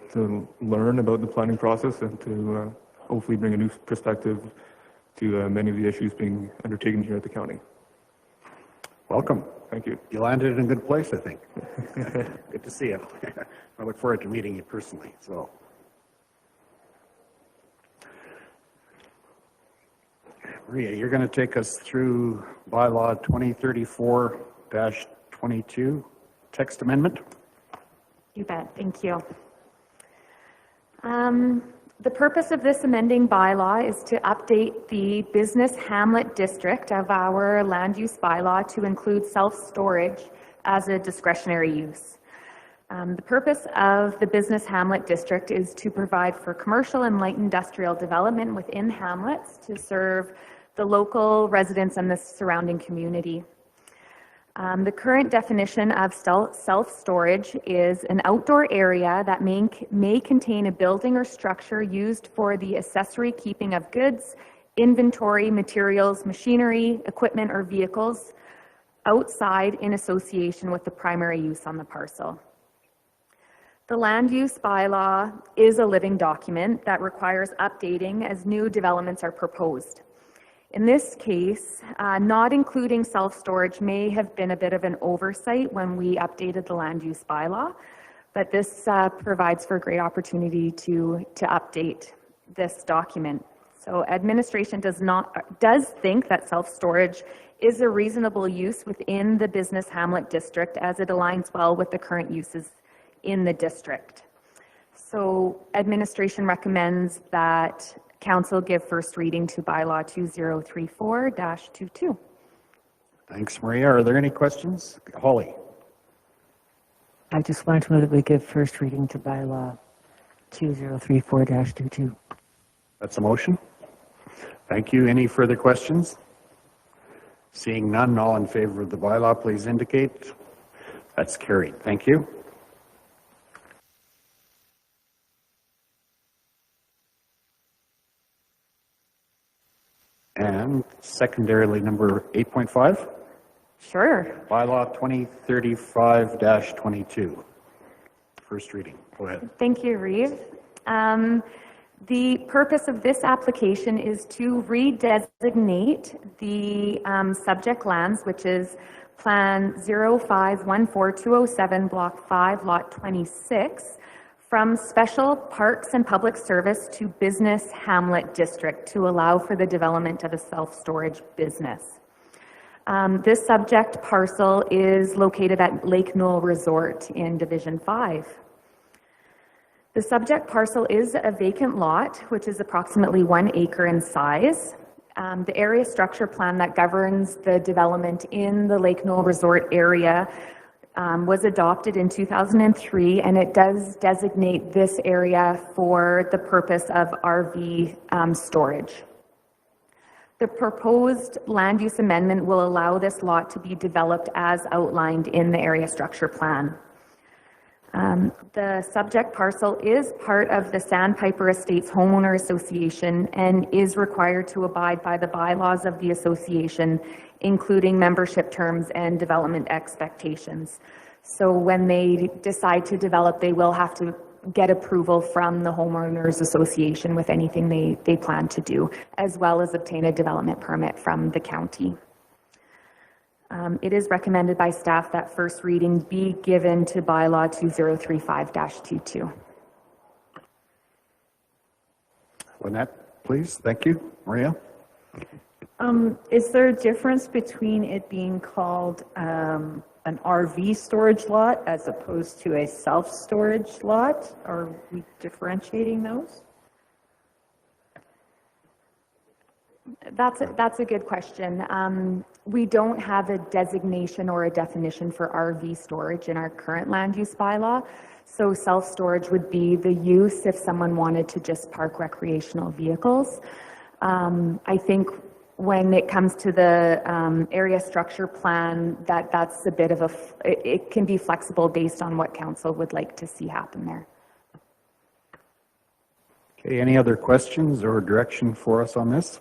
learn about the planning process and to hopefully bring a new perspective to many of the issues being undertaken here at the county. Welcome. Thank you. You landed in a good place, I think. Good to see you. I look forward to meeting you personally. So, Maria, you're going to take us through Bylaw 2034-22 text amendment. You bet. Thank you. The purpose of this amending bylaw is to update the business hamlet district of our land use bylaw to include self-storage as a discretionary use. The purpose of the business hamlet district is to provide for commercial and light industrial development within hamlets to serve the local residents and the surrounding community. The current definition of self-storage is an outdoor area that may contain a building or structure used for the accessory keeping of goods, inventory, materials, machinery, equipment, or vehicles outside in association with the primary use on the parcel. The land use bylaw is a living document that requires updating as new developments are proposed. In this case, not including self-storage may have been a bit of an oversight when we updated the land use bylaw, but this provides for a great opportunity to update this document. So administration does think that self-storage is a reasonable use within the business hamlet district as it aligns well with the current uses in the district. So administration recommends that Council give first reading to Bylaw 2034-22. Thanks, Maria. Are there any questions? Holly. I just wanted to move that we give first reading to Bylaw 2034-22. That's a motion. Thank you. Any further questions? Seeing none, all in favor of the bylaw, please indicate. That's carried. Thank you. And secondarily, number 8.5. Sure. Bylaw 2035-22. First reading. Go ahead. Thank you, Reeve. The purpose of this application is to redesignate the subject lands, which is Plan 0514207, Block 5, Lot 26, from Special Parks and Public Service to Business Hamlet District to allow for the development of a self-storage business. This subject parcel is located at Lake Newell Resort in Division 5. The subject parcel is a vacant lot, which is approximately 1 acre in size. The area structure plan that governs the development in the Lake Newell Resort area was adopted in 2003, and it does designate this area for the purpose of RV storage. The proposed land use amendment will allow this lot to be developed as outlined in the area structure plan. The subject parcel is part of the Sandpiper Estates Homeowner Association and is required to abide by the bylaws of the association, including membership terms and development expectations. So when they decide to develop, they will have to get approval from the homeowners association with anything they plan to do, as well as obtain a development permit from the county. It is recommended by staff that first reading be given to bylaw 2035-22. Lynette, please. Thank you. Maria? Is there a difference between it being called an RV storage lot as opposed to a self-storage lot? Are we differentiating those? That's a good question. We don't have a designation or a definition for RV storage in our current land use bylaw. So self-storage would be the use if someone wanted to just park recreational vehicles. I think when it comes to the area structure plan, that's a bit of it can be flexible based on what council would like to see happen there. Okay, any other questions or direction for us on this?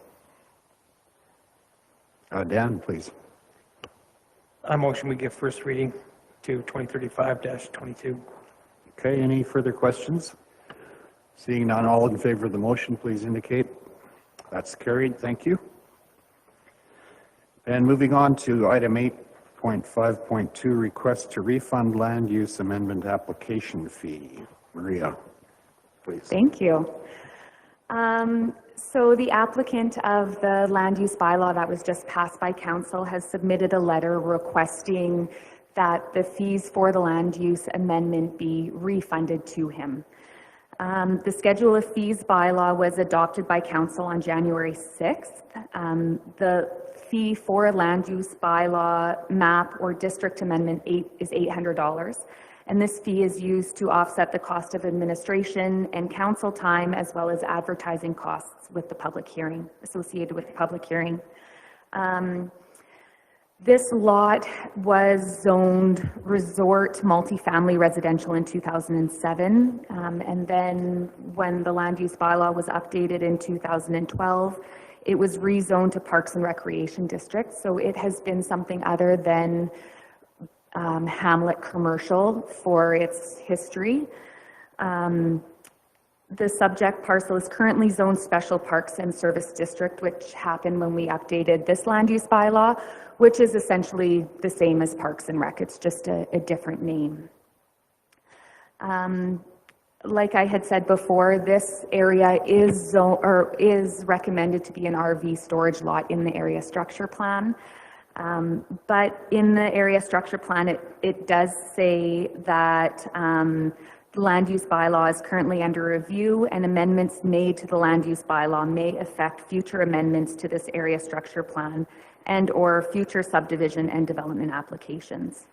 Dan, please. I motion we give first reading to 2035-22. Okay, any further questions? Seeing none, all in favor of the motion, please indicate. That's carried. Thank you. And moving on to item 8.5.2, request to refund land use amendment application fee. Maria, please. Thank you. So the applicant of the land use bylaw that was just passed by council has submitted a letter requesting that the fees for the land use amendment be refunded to him. The schedule of fees bylaw was adopted by council on January 6th. The fee for a land use bylaw map or district amendment is $800. And this fee is used to offset the cost of administration and council time, as well as advertising costs with the public hearing, associated with the public hearing. This lot was zoned resort multifamily residential in 2007. And then when the land use bylaw was updated in 2012, it was rezoned to Parks and Recreation District. So it has been something other than Hamlet commercial for its history. The subject parcel is currently zoned Special Parks and Service District, which happened when we updated this land use bylaw, which is essentially the same as Parks and Rec. It's just a different name. Like I had said before, this area is recommended to be an RV storage lot in the area structure plan. But in the area structure plan, it does say that the land use bylaw is currently under review, and amendments made to the land use bylaw may affect future amendments to this area structure plan and or future subdivision and development applications.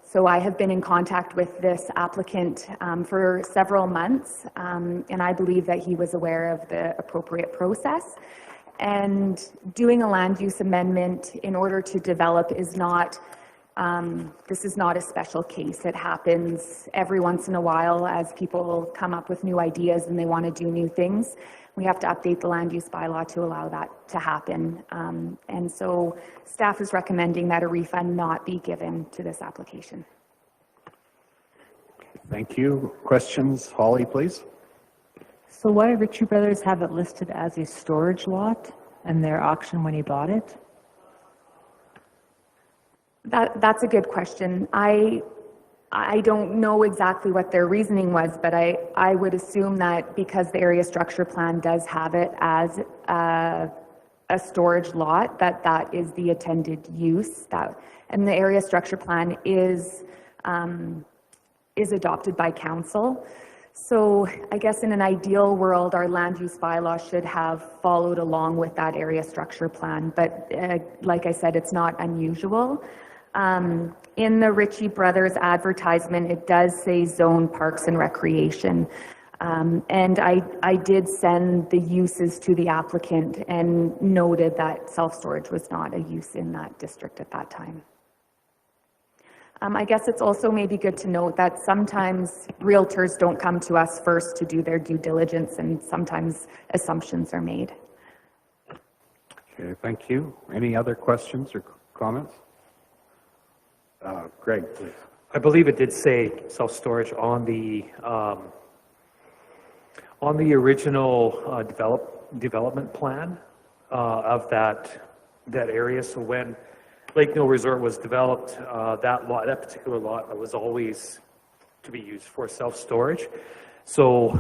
So I have been in contact with this applicant for several months, and I believe that he was aware of the appropriate process. And doing a land use amendment in order to develop is not, this is not a special case. It happens every once in a while as people come up with new ideas and they want to do new things. We have to update the land use bylaw to allow that to happen. And so staff is recommending that a refund not be given to this application. Thank you. Questions? Holly, please. So why did Ritchie Brothers have it listed as a storage lot in their auction when he bought it? That's a good question. I don't know exactly what their reasoning was, but I would assume that because the area structure plan does have it as a storage lot, that is the intended use. And the area structure plan is adopted by council. So I guess in an ideal world, our land use bylaw should have followed along with that area structure plan. But like I said, it's not unusual. In the Ritchie Brothers advertisement, it does say zone parks and recreation. And I did send the uses to the applicant and noted that self-storage was not a use in that district at that time. I guess it's also maybe good to note that sometimes realtors don't come to us first to do their due diligence, and sometimes assumptions are made. Okay, thank you. Any other questions or comments? Greg, please. I believe it did say self-storage on the original development plan of that area. So when Lake Newell Resort was developed, that particular lot was always to be used for self-storage. So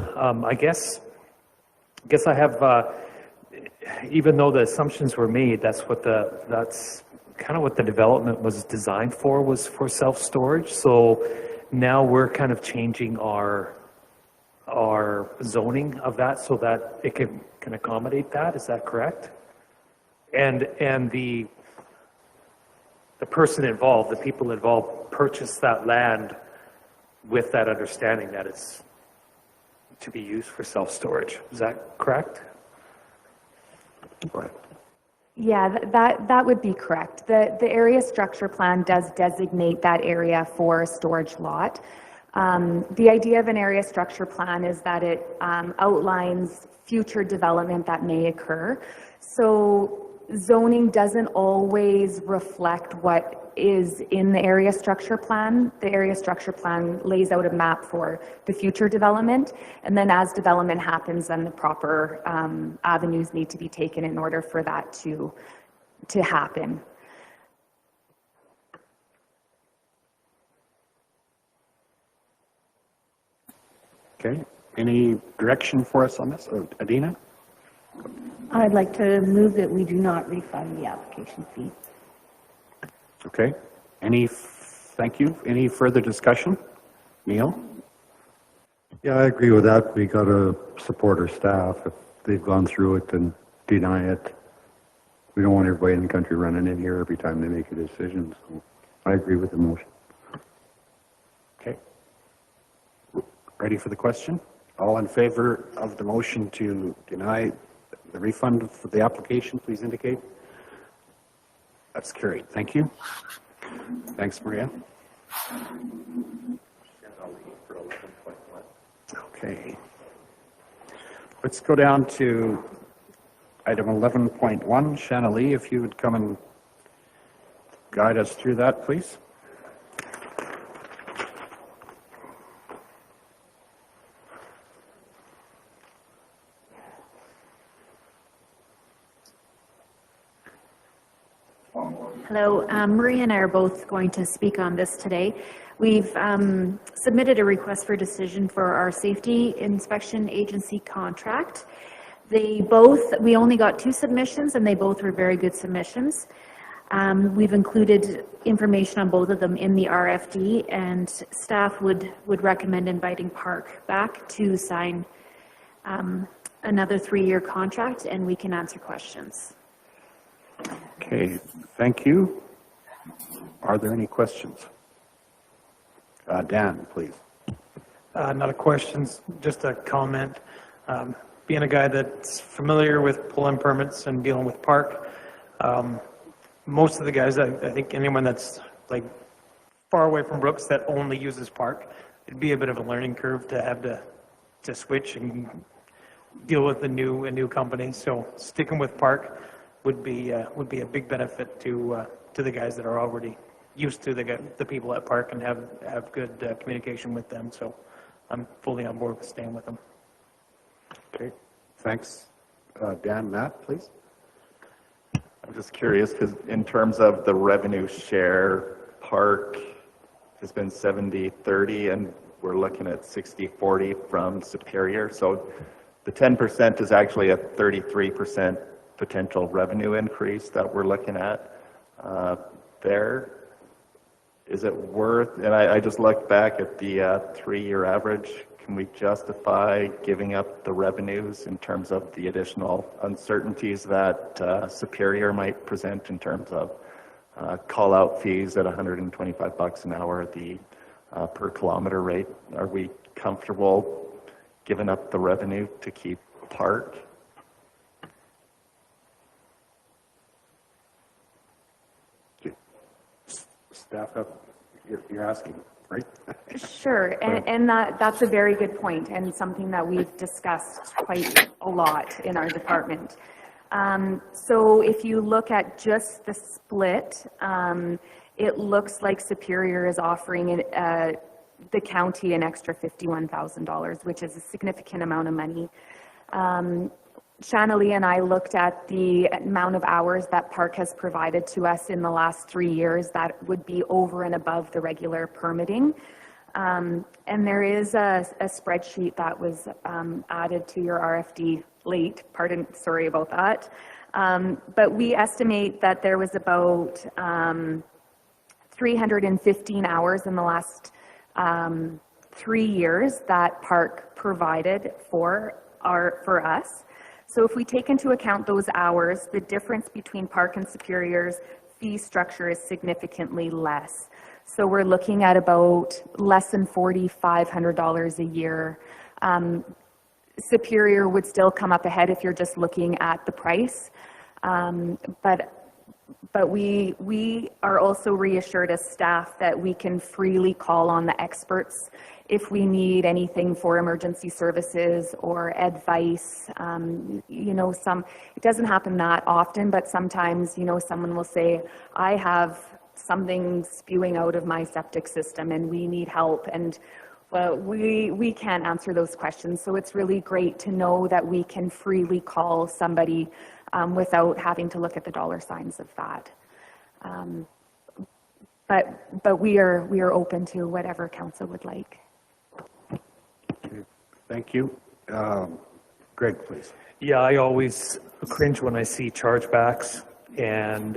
I guess I have, even though the assumptions were made, that's kind of what the development was designed for, was for self-storage. So now we're kind of changing our zoning of that so that it can accommodate that. Is that correct? And the person involved, the people involved, purchased that land with that understanding that it's to be used for self-storage. Is that correct? Right. Yeah, that would be correct. The area structure plan does designate that area for a storage lot. The idea of an area structure plan is that it outlines future development that may occur. So zoning doesn't always reflect what is in the area structure plan. The area structure plan lays out a map for the future development, and then as development happens, then the proper avenues need to be taken in order for that to happen. Okay, any direction for us on this? Adina? I'd like to move that we do not refund the application fee. Okay, thank you. Any further discussion? Neil? Yeah, I agree with that. We got to support our staff. If they've gone through it, then deny it. We don't want everybody in the country running in here every time they make a decision. So I agree with the motion. Okay. Ready for the question? All in favor of the motion to deny the refund for the application, please indicate. That's carried. Thank you. Thanks, Maria. Okay. Let's go down to item 11.1. Shanna Lee, if you would come and guide us through that, please. Hello, Maria and I are both going to speak on this today. We've submitted a request for decision for our safety inspection agency contract. We only got 2 submissions, and they both were very good submissions. We've included information on both of them in the RFD, and staff would recommend inviting Park back to sign another 3-year contract, and we can answer questions. Okay, thank you. Are there any questions? Dan, please. Not a question, just a comment. Being a guy that's familiar with pulling permits and dealing with Park, most of the guys, I think anyone that's like far away from Brooks that only uses Park, it'd be a bit of a learning curve to have to switch and deal with a new company. So sticking with Park would be a big benefit to the guys that are already used to the people at Park and have good communication with them. So I'm fully on board with staying with them. Okay, thanks. Dan, Matt, please. I'm just curious because in terms of the revenue share, Park has been 70-30 and we're looking at 60-40 from Superior. So the 10% is actually a 33% potential revenue increase that we're looking at there. Is it worth, and I just looked back at the 3-year average, can we justify giving up the revenues in terms of the additional uncertainties that Superior might present in terms of call-out fees at $125 an hour, the per kilometer rate? Are we comfortable given up the revenue to keep park? Staff up, you're asking, right? Sure, and that's a very good point and something that we've discussed quite a lot in our department. So if you look at just the split, it looks like Superior is offering the county an extra $51,000, which is a significant amount of money. Shanley and I looked at the amount of hours that Park has provided to us in the last 3 years that would be over and above the regular permitting. And there is a spreadsheet that was added to your RFD late, sorry about that. But we estimate that there was about 315 hours in the last 3 years that Park provided for us. So if we take into account those hours, the difference between Park and Superior's fee structure is significantly less. So we're looking at about less than $4,500 a year. Superior would still come up ahead if you're just looking at the price. But we are also reassured as staff that we can freely call on the experts if we need anything for emergency services or advice. You know, it doesn't happen that often, but sometimes, you know, someone will say, I have something spewing out of my septic system and we need help. And well, we can't answer those questions. So it's really great to know that we can freely call somebody without having to look at the dollar signs of that. But we are open to whatever council would like. Thank you. Greg, please. Yeah, I always cringe when I see chargebacks and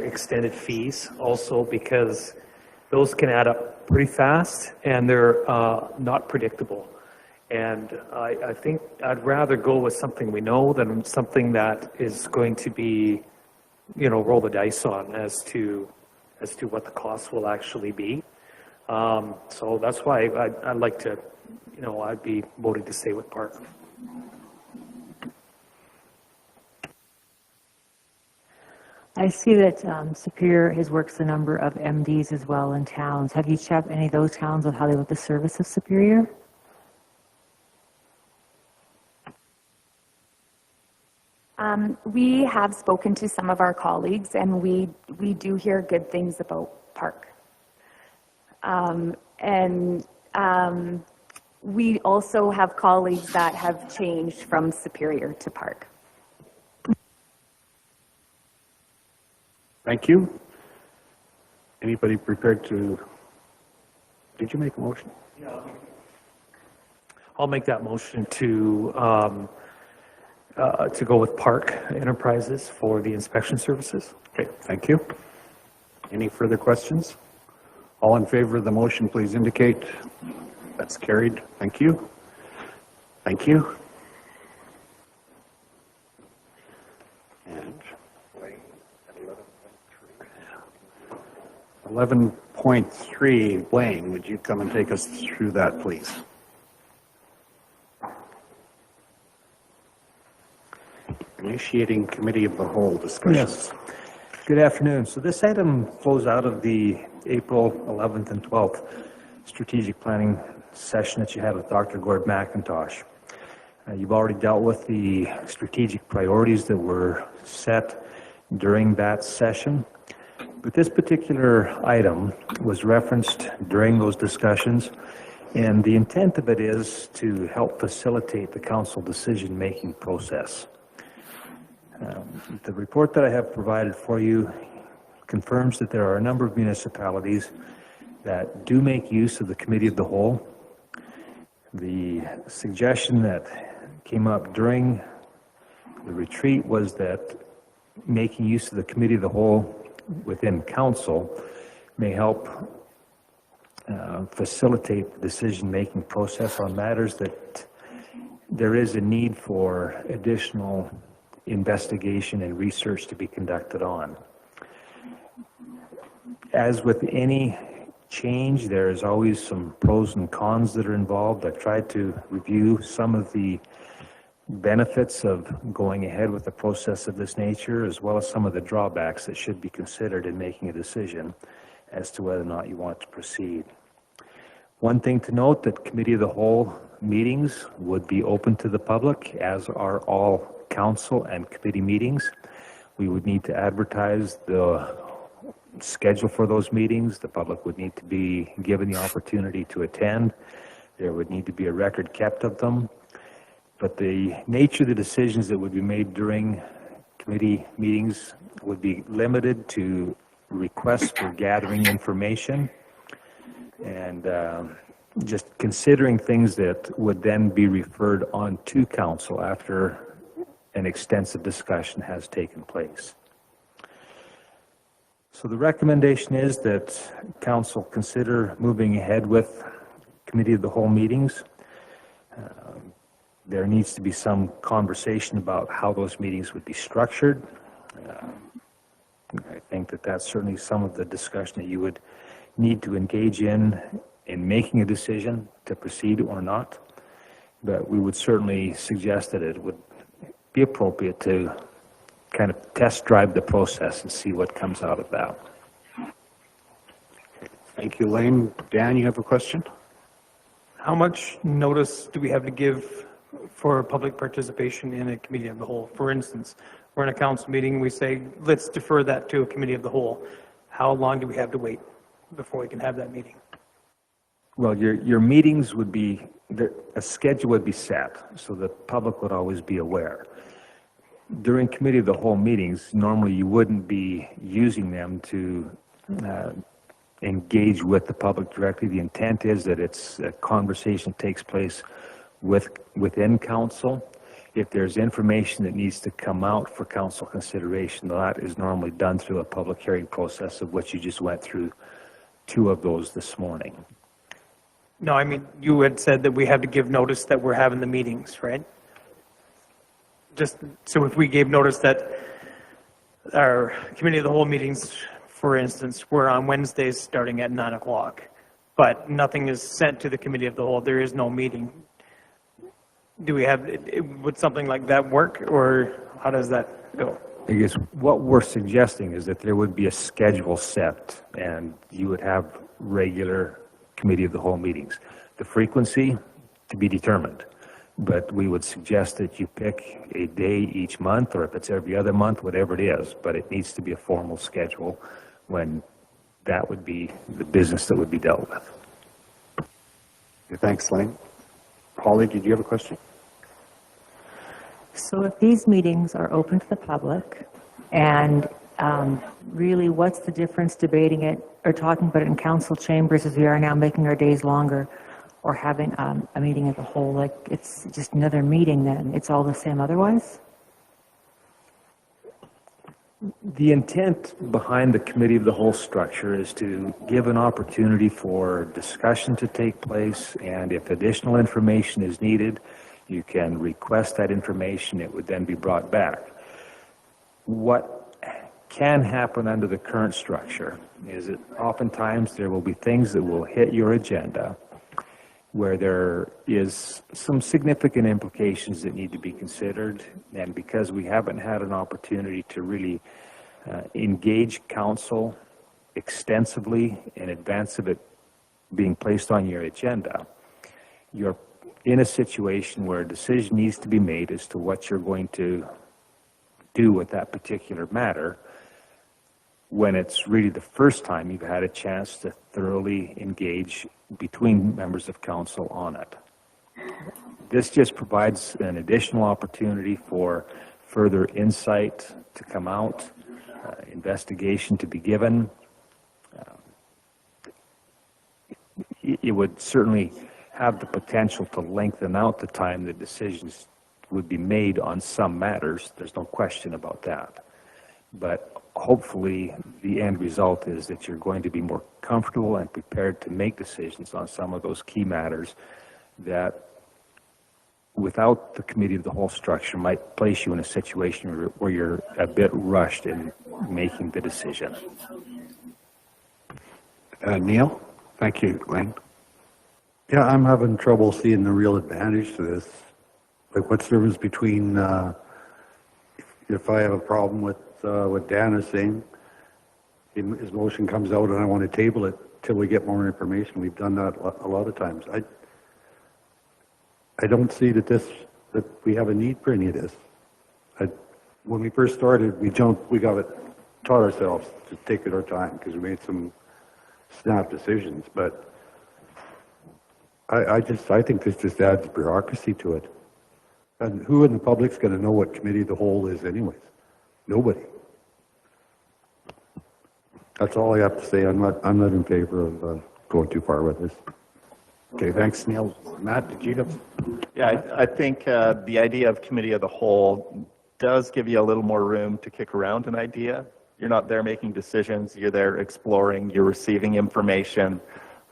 extended fees also, because those can add up pretty fast and they're not predictable. And I think I'd rather go with something we know than something that is going to be, you know, roll the dice on as to what the cost will actually be. So that's why I'd like to, you know, I'd be voting to stay with Park. I see that Superior has worked a number of MDs as well in towns. Have you checked any of those towns on how they look the service of Superior? We have spoken to some of our colleagues and we do hear good things about Park. We also have colleagues that have changed from Superior to Park. Thank you. Anybody prepared to, did you make a motion? Yeah. I'll make that motion to go with Park Enterprises for the inspection services. Okay, thank you. Any further questions? All in favor of the motion, please indicate. That's carried. Thank you. Thank you. And 11.3, Blaine, would you come and take us through that, please? Initiating committee of the whole discussions. Yes. Good afternoon. So this item flows out of the April 11th and 12th strategic planning session that you had with Dr. Gord McIntosh. You've already dealt with the strategic priorities that were set during that session. But this particular item was referenced during those discussions, and the intent of it is to help facilitate the council decision-making process. The report that I have provided for you confirms that there are a number of municipalities that do make use of the Committee of the Whole. The suggestion that came up during the retreat was that making use of the Committee of the Whole within council may help facilitate the decision-making process on matters that there is a need for additional investigation and research to be conducted on. As with any change, there's always some pros and cons that are involved. I've tried to review some of the benefits of going ahead with a process of this nature, as well as some of the drawbacks that should be considered in making a decision as to whether or not you want to proceed. One thing to note, that Committee of the Whole meetings would be open to the public, as are all council and committee meetings. We would need to advertise the schedule for those meetings. The public would need to be given the opportunity to attend. There would need to be a record kept of them. But the nature of the decisions that would be made during committee meetings would be limited to requests for gathering information and just considering things that would then be referred on to council after an extensive discussion has taken place. So the recommendation is that council consider moving ahead with Committee of the Whole meetings. There needs to be some conversation about how those meetings would be structured. I think that that's certainly some of the discussion that you would need to engage in making a decision to proceed or not. But we would certainly suggest that it would be appropriate to kind of test drive the process and see what comes out of that. Thank you, Lane. Dan, you have a question? How much notice do we have to give for public participation in a committee of the whole? For instance, we're in a council meeting, we say, let's defer that to a committee of the whole. How long do we have to wait before we can have that meeting? Well, your meetings would be, a schedule would be set, so the public would always be aware. During Committee of the Whole meetings, normally you wouldn't be using them to engage with the public directly. The intent is that a conversation takes place within council. If there's information that needs to come out for council consideration, that is normally done through a public hearing process, of which you just went through 2 of those this morning. No, I mean, you had said that we have to give notice that we're having the meetings, right? Just so if we gave notice that our Committee of the Whole meetings, for instance, were on Wednesdays starting at 9 o'clock, but nothing is sent to the Committee of the Whole, there is no meeting. Do we have, would something like that work, or how does that go? I guess what we're suggesting is that there would be a schedule set, and you would have regular Committee of the Whole meetings. The frequency to be determined, but we would suggest that you pick a day each month, or if it's every other month, whatever it is, but it needs to be a formal schedule when that would be the business that would be dealt with. Thanks, Lane. Holly, did you have a question? So if these meetings are open to the public, and really what's the difference debating it or talking about it in council chambers as we are now, making our days longer, or having a meeting of the whole? Like, it's just another meeting then, it's all the same otherwise? The intent behind the Committee of the Whole structure is to give an opportunity for discussion to take place, and if additional information is needed, you can request that information. It would then be brought back. What can happen under the current structure is that oftentimes there will be things that will hit your agenda where there is some significant implications that need to be considered, and because we haven't had an opportunity to really engage council extensively in advance of it being placed on your agenda, you're in a situation where a decision needs to be made as to what you're going to do with that particular matter, when it's really the first time you've had a chance to thoroughly engage between members of council on it. This just provides an additional opportunity for further insight to come out, investigation to be given. It would certainly have the potential to lengthen out the time that decisions would be made on some matters. There's no question about that. But hopefully the end result is that you're going to be more comfortable and prepared to make decisions on some of those key matters that, without the Committee of the Whole structure, might place you in a situation where you're a bit rushed in making the decision. Neil? Thank you, Glenn. Yeah, I'm having trouble seeing the real advantage to this. Like, what's the difference between, if I have a problem with what Dan is saying, his motion comes out and I want to table it till we get more information. We've done that a lot of times. I don't see that we have a need for any of this. When we first started, we taught ourselves to take it our time because we made some snap decisions, but I think this just adds bureaucracy to it. And who in the public's going to know what committee of the whole is anyways? Nobody. That's all I have to say. I'm not in favor of going too far with this. Okay, thanks, Neil. Matt, did you have? Yeah, I think the idea of committee of the whole does give you a little more room to kick around an idea. You're not there making decisions, you're there exploring, you're receiving information,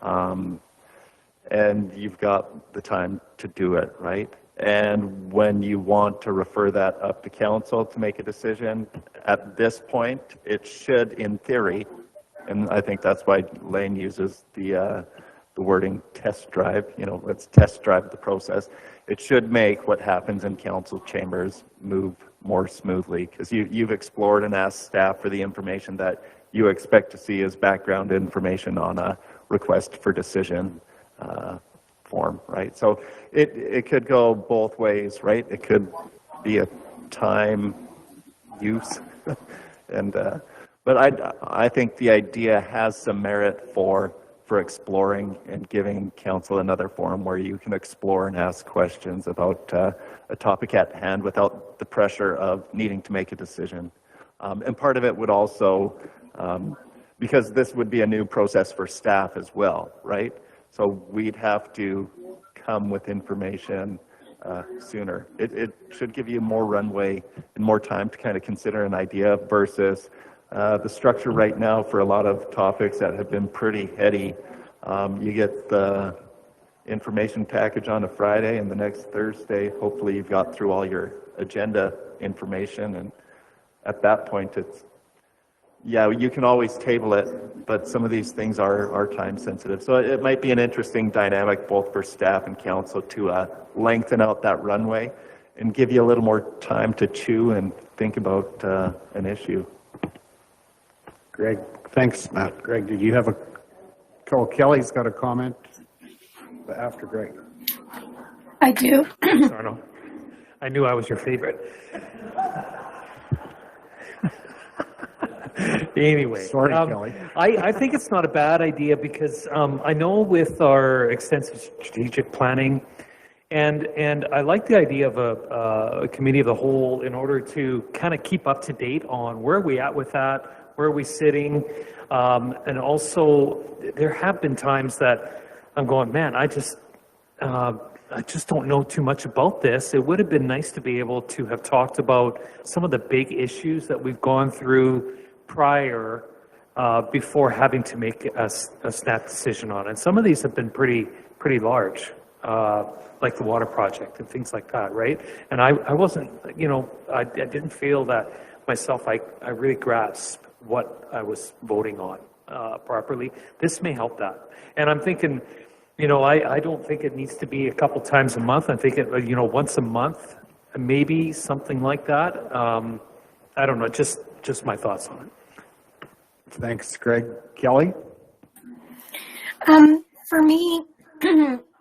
and you've got the time to do it, right? And when you want to refer that up to council to make a decision, at this point, it should, in theory, and I think that's why Lane uses the wording test drive, let's test drive the process. It should make what happens in council chambers move more smoothly, because you've explored and asked staff for the information that you expect to see as background information on a request for decision form, right? So it could go both ways, right? It could be a time use, and but I think the idea has some merit for exploring and giving council another forum where you can explore and ask questions about a topic at hand without the pressure of needing to make a decision. And part of it would also, because this would be a new process for staff as well, right? So we'd have to come with information sooner. It should give you more runway and more time to kind of consider an idea versus the structure right now for a lot of topics that have been pretty heady. You get the information package on a Friday, and the next Thursday, hopefully you've got through all your agenda information, and at that point it's, yeah, you can always table it, but some of these things are time sensitive. So it might be an interesting dynamic both for staff and council to lengthen out that runway and give you a little more time to chew and think about an issue. Greg, thanks, Matt. Greg, did you have a? Oh, Kelly's got a comment after Greg. I do. Sorry, I knew I was your favorite. Anyway, sorry, Kelly. I think it's not a bad idea because I know with our extensive strategic planning, and I like the idea of a committee of the whole in order to kind of keep up to date on where are we at with that, where are we sitting, and also there have been times that I'm going, man, I just don't know too much about this. It would have been nice to be able to have talked about some of the big issues that we've gone through prior before having to make a snap decision on it. And some of these have been pretty large, like the water project and things like that, right? And I wasn't, I didn't feel that myself, I really grasped what I was voting on properly. This may help that. And I'm thinking, I don't think it needs to be a couple times a month. I think it, once a month, maybe something like that. I don't know, just my thoughts on it. Thanks, Greg. Kelly? For me,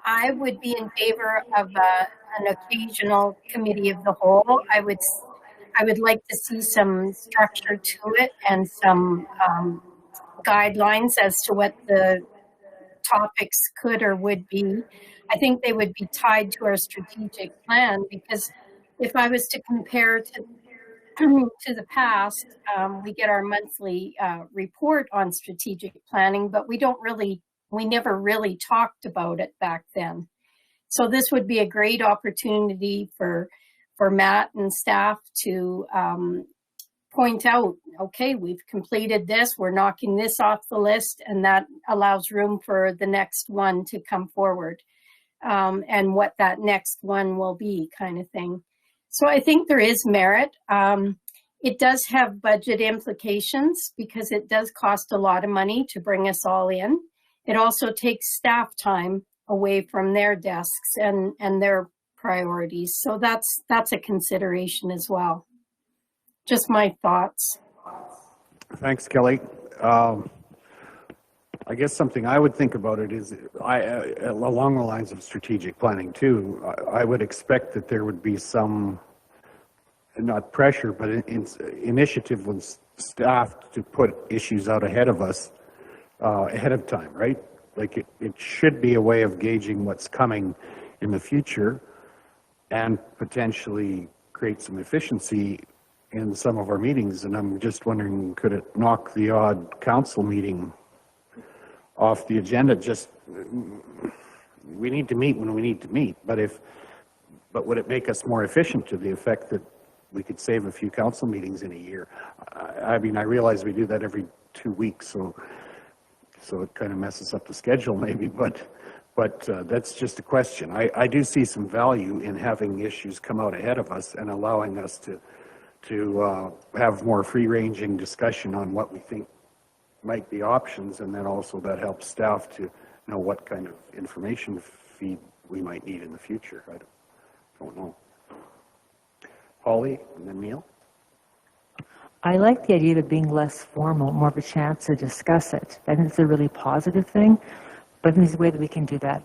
I would be in favor of an occasional committee of the whole. I would like to see some structure to it and some guidelines as to what the topics could or would be. I think they would be tied to our strategic plan, because if I was to compare to the past, we get our monthly report on strategic planning, but we never really talked about it back then. So this would be a great opportunity for Matt and staff to point out, okay, we've completed this, we're knocking this off the list, and that allows room for the next one to come forward, and what that next one will be, kind of thing. So I think there is merit. It does have budget implications because it does cost a lot of money to bring us all in. it also takes staff time away from their desks and their priorities. So that's a consideration as well. Just my thoughts. Thanks, Kelly. I guess something I would think about it is, along the lines of strategic planning too, I would expect that there would be some, not pressure, but initiative with staff to put issues out ahead of us, ahead of time, right? Like it should be a way of gauging what's coming in the future and potentially create some efficiency in some of our meetings. And I'm just wondering, could it knock the odd council meeting off the agenda? Just, we need to meet when we need to meet, but would it make us more efficient to the effect that we could save a few council meetings in a year? I mean, I realize we do that every 2 weeks, so it kind of messes up the schedule maybe, but that's just a question. I do see some value in having issues come out ahead of us and allowing us to have more free-ranging discussion on what we think might be options, and then also that helps staff to know what kind of information feed we might need in the future. I don't know. Holly, and then Neil. I like the idea of it being less formal, more of a chance to discuss it. I think it's a really positive thing, but there's a way that we can do that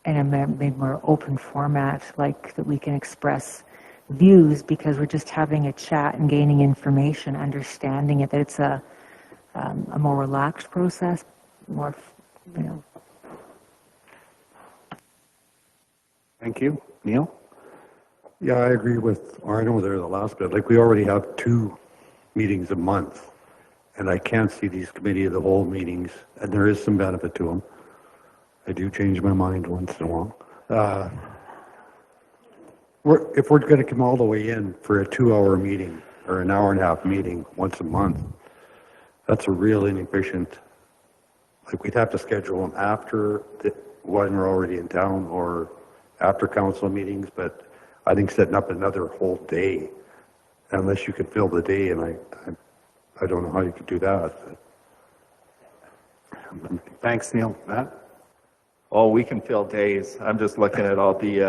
in a maybe more open format, like that we can express views because we're just having a chat and gaining information, understanding it, that it's a more relaxed process, more, you know. Thank you. Neil? Yeah, I agree with Arno there, the last bit. Like, we already have 2 meetings a month, and I can't see these committee of the whole meetings, and there is some benefit to them. I do change my mind once in a while. If we're going to come all the way in for a 2-hour meeting or an hour-and-a-half meeting once a month, that's a real inefficient. Like, we'd have to schedule them after when we're already in town or after council meetings, but I think setting up another whole day, unless you could fill the day, and I don't know how you could do that. Thanks, Neil. Matt? Oh, we can fill days. I'm just looking at all the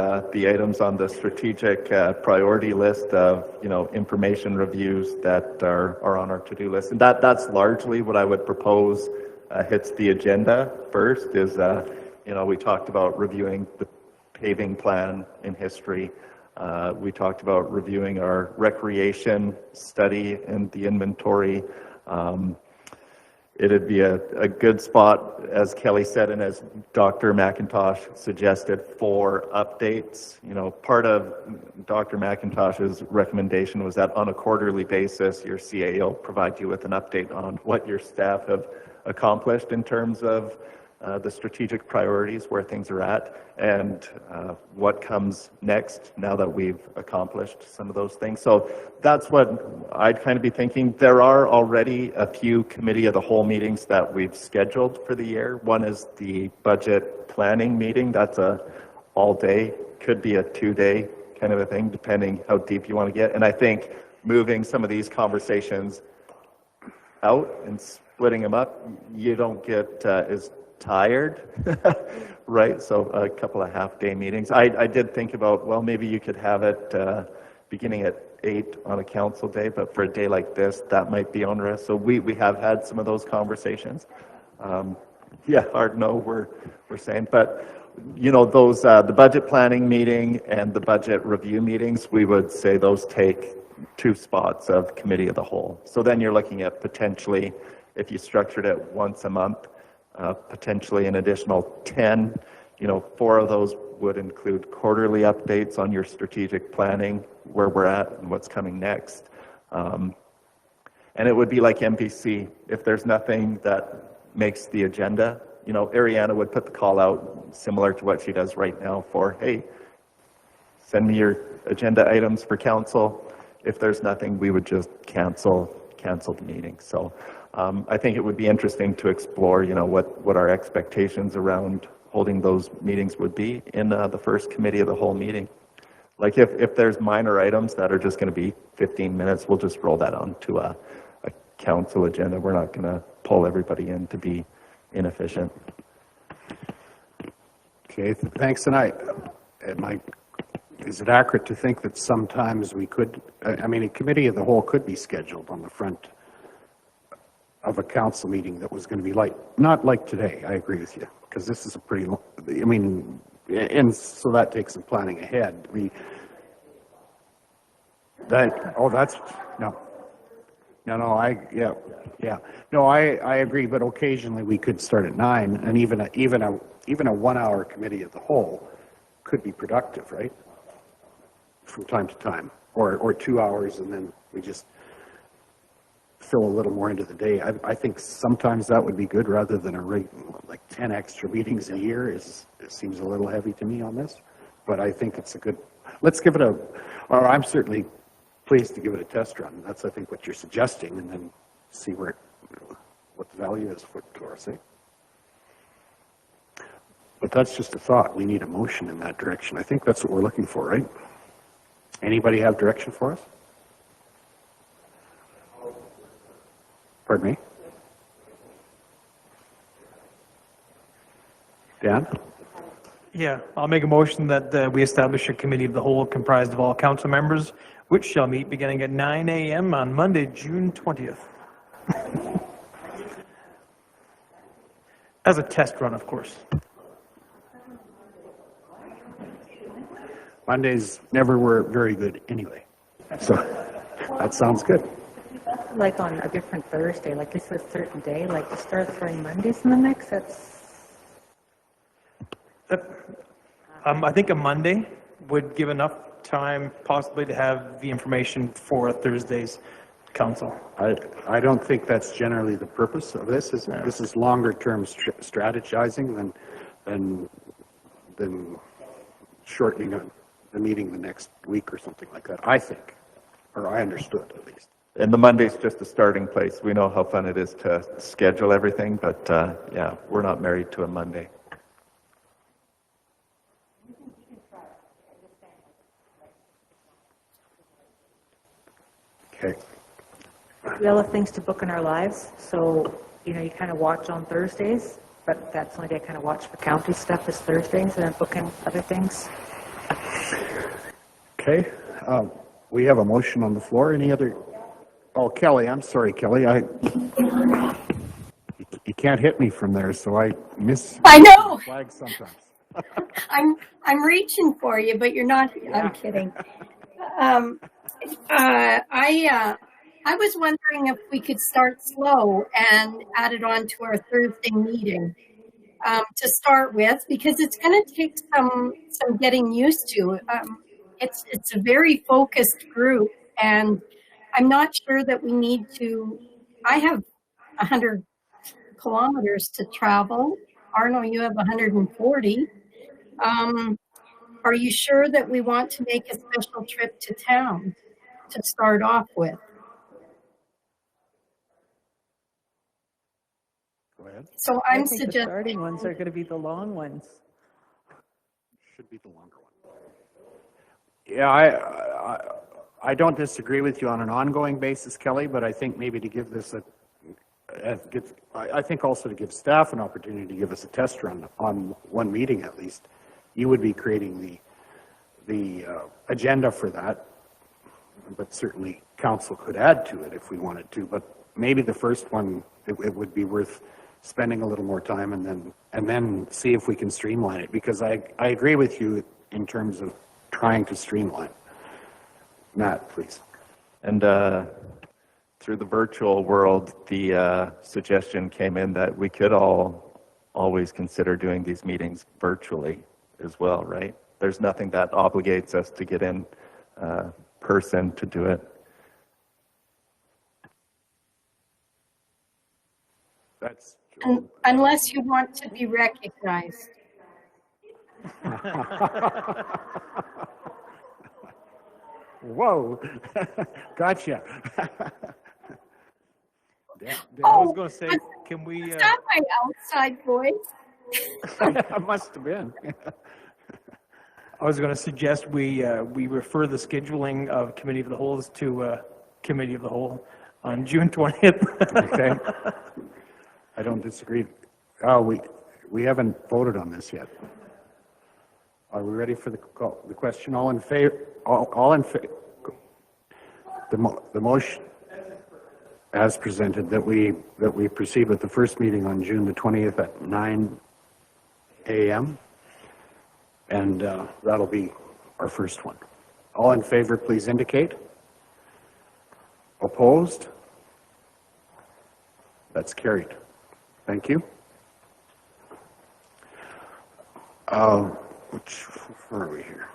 items on the strategic priority list of, information reviews that are on our to-do list. And that's largely what I would propose hits the agenda first is, we talked about reviewing the paving plan in history. We talked about reviewing our recreation study and the inventory. It'd be a good spot, as Kelly said, and as Dr. McIntosh suggested, for updates. Part of Dr. McIntosh's recommendation was that on a quarterly basis, your CAO will provide you with an update on what your staff have accomplished in terms of the strategic priorities, where things are at, and what comes next now that we've accomplished some of those things. So that's what I'd kind of be thinking. There are already a few committee of the whole meetings that we've scheduled for the year. One is the budget planning meeting. That's a all day, could be a 2-day kind of a thing, depending how deep you want to get. And I think moving some of these conversations out and splitting them up, you don't get as tired, right? So a couple of half-day meetings. I did think about, well, maybe you could have it beginning at 8 on a council day, but for a day like this, that might be onerous. So we have had some of those conversations. Yeah, hard no, we're saying, but those the budget planning meeting and the budget review meetings, we would say those take 2 spots of committee of the whole. So then you're looking at potentially, if you structured it once a month, potentially an additional 10. 4 of those would include quarterly updates on your strategic planning, where we're at and what's coming next. And it would be like MPC. If there's nothing that makes the agenda, Ariana would put the call out similar to what she does right now for, hey, send me your agenda items for council. If there's nothing, we would just cancel the meeting. So I think it would be interesting to explore, what our expectations around holding those meetings would be in the first committee of the whole meeting. Like if there's minor items that are just going to be 15 minutes, we'll just roll that on to a council agenda. We're not going to pull everybody in to be inefficient. Okay, thanks. And is it accurate to think that sometimes we could, I mean, a committee of the whole could be scheduled on the front of a council meeting that was going to be not like today, I agree with you, because this is a pretty, I mean, and so that takes some planning ahead. No, I agree, but occasionally we could start at 9, and even a 1-hour committee of the whole could be productive, right? From time to time, or 2 hours, and then we just fill a little more into the day. I think sometimes that would be good rather than like 10 extra meetings a year. It seems a little heavy to me on this, but I think it's a good, let's give it or I'm certainly pleased to give it a test run. That's, I think, what you're suggesting, and then see what the value is for us. But that's just a thought. We need a motion in that direction. I think that's what we're looking for, right? Anybody have direction for us? Pardon me? Dan? Yeah, I'll make a motion that we establish a committee of the whole comprised of all council members, which shall meet beginning at 9 a.m. on Monday, June 20th. As a test run, of course. Mondays never were very good anyway, so that sounds good. Like on a different Thursday, like it's a certain day, like to start throwing Mondays in the mix, I think a Monday would give enough time possibly to have the information for Thursday's council. I don't think that's generally the purpose of this. This is longer term strategizing than shortening the meeting the next week or something like that, I think, or I understood at least. And the Monday's just a starting place. We know how fun it is to schedule everything, but yeah, we're not married to a Monday. Okay. we all have things to book in our lives, so, you kind of watch on Thursdays, but that's the only day I kind of watch for county stuff is Thursdays, and then book in other things. Okay, we have a motion on the floor. Any other? Oh, Kelly, I'm sorry, Kelly. You can't hit me from there, so I miss. I know. Flag sometimes. I'm reaching for you, but you're not. Yeah. I'm kidding. I was wondering if we could start slow and add it on to our Thursday meeting to start with, because it's going to take some getting used to. It's a very focused group, and I'm not sure that we need to. I have 100 kilometers to travel. Arno, you have 140. Are you sure that we want to make a special trip to town to start off with? Go ahead. So I'm suggesting the starting ones are going to be the long ones. Should be the longer one. Yeah, I don't disagree with you on an ongoing basis, Kelly, but I think maybe to give this I think also to give staff an opportunity to give us a test run on one meeting at least. You would be creating the agenda for that, but certainly council could add to it if we wanted to. But maybe the first one, it would be worth spending a little more time and then see if we can streamline it, because I agree with you in terms of trying to streamline. Matt, please. And through the virtual world, the suggestion came in that we could always consider doing these meetings virtually as well, right? There's nothing that obligates us to get in person to do it. That's unless you want to be recognized. Whoa, gotcha. I was going to say, can we... Is that my outside voice? That must have been. I was going to suggest we refer the scheduling of Committee of the Wholes to Committee of the Whole on June 20th. Okay. I don't disagree. Oh, we haven't voted on this yet. Are we ready for the question? All in favor, all in favor, the motion as presented that we proceed with the first meeting on June the 20th at 9 a.m. And that'll be our first one. All in favor, please indicate. Opposed? That's carried. Thank you. Where are we here?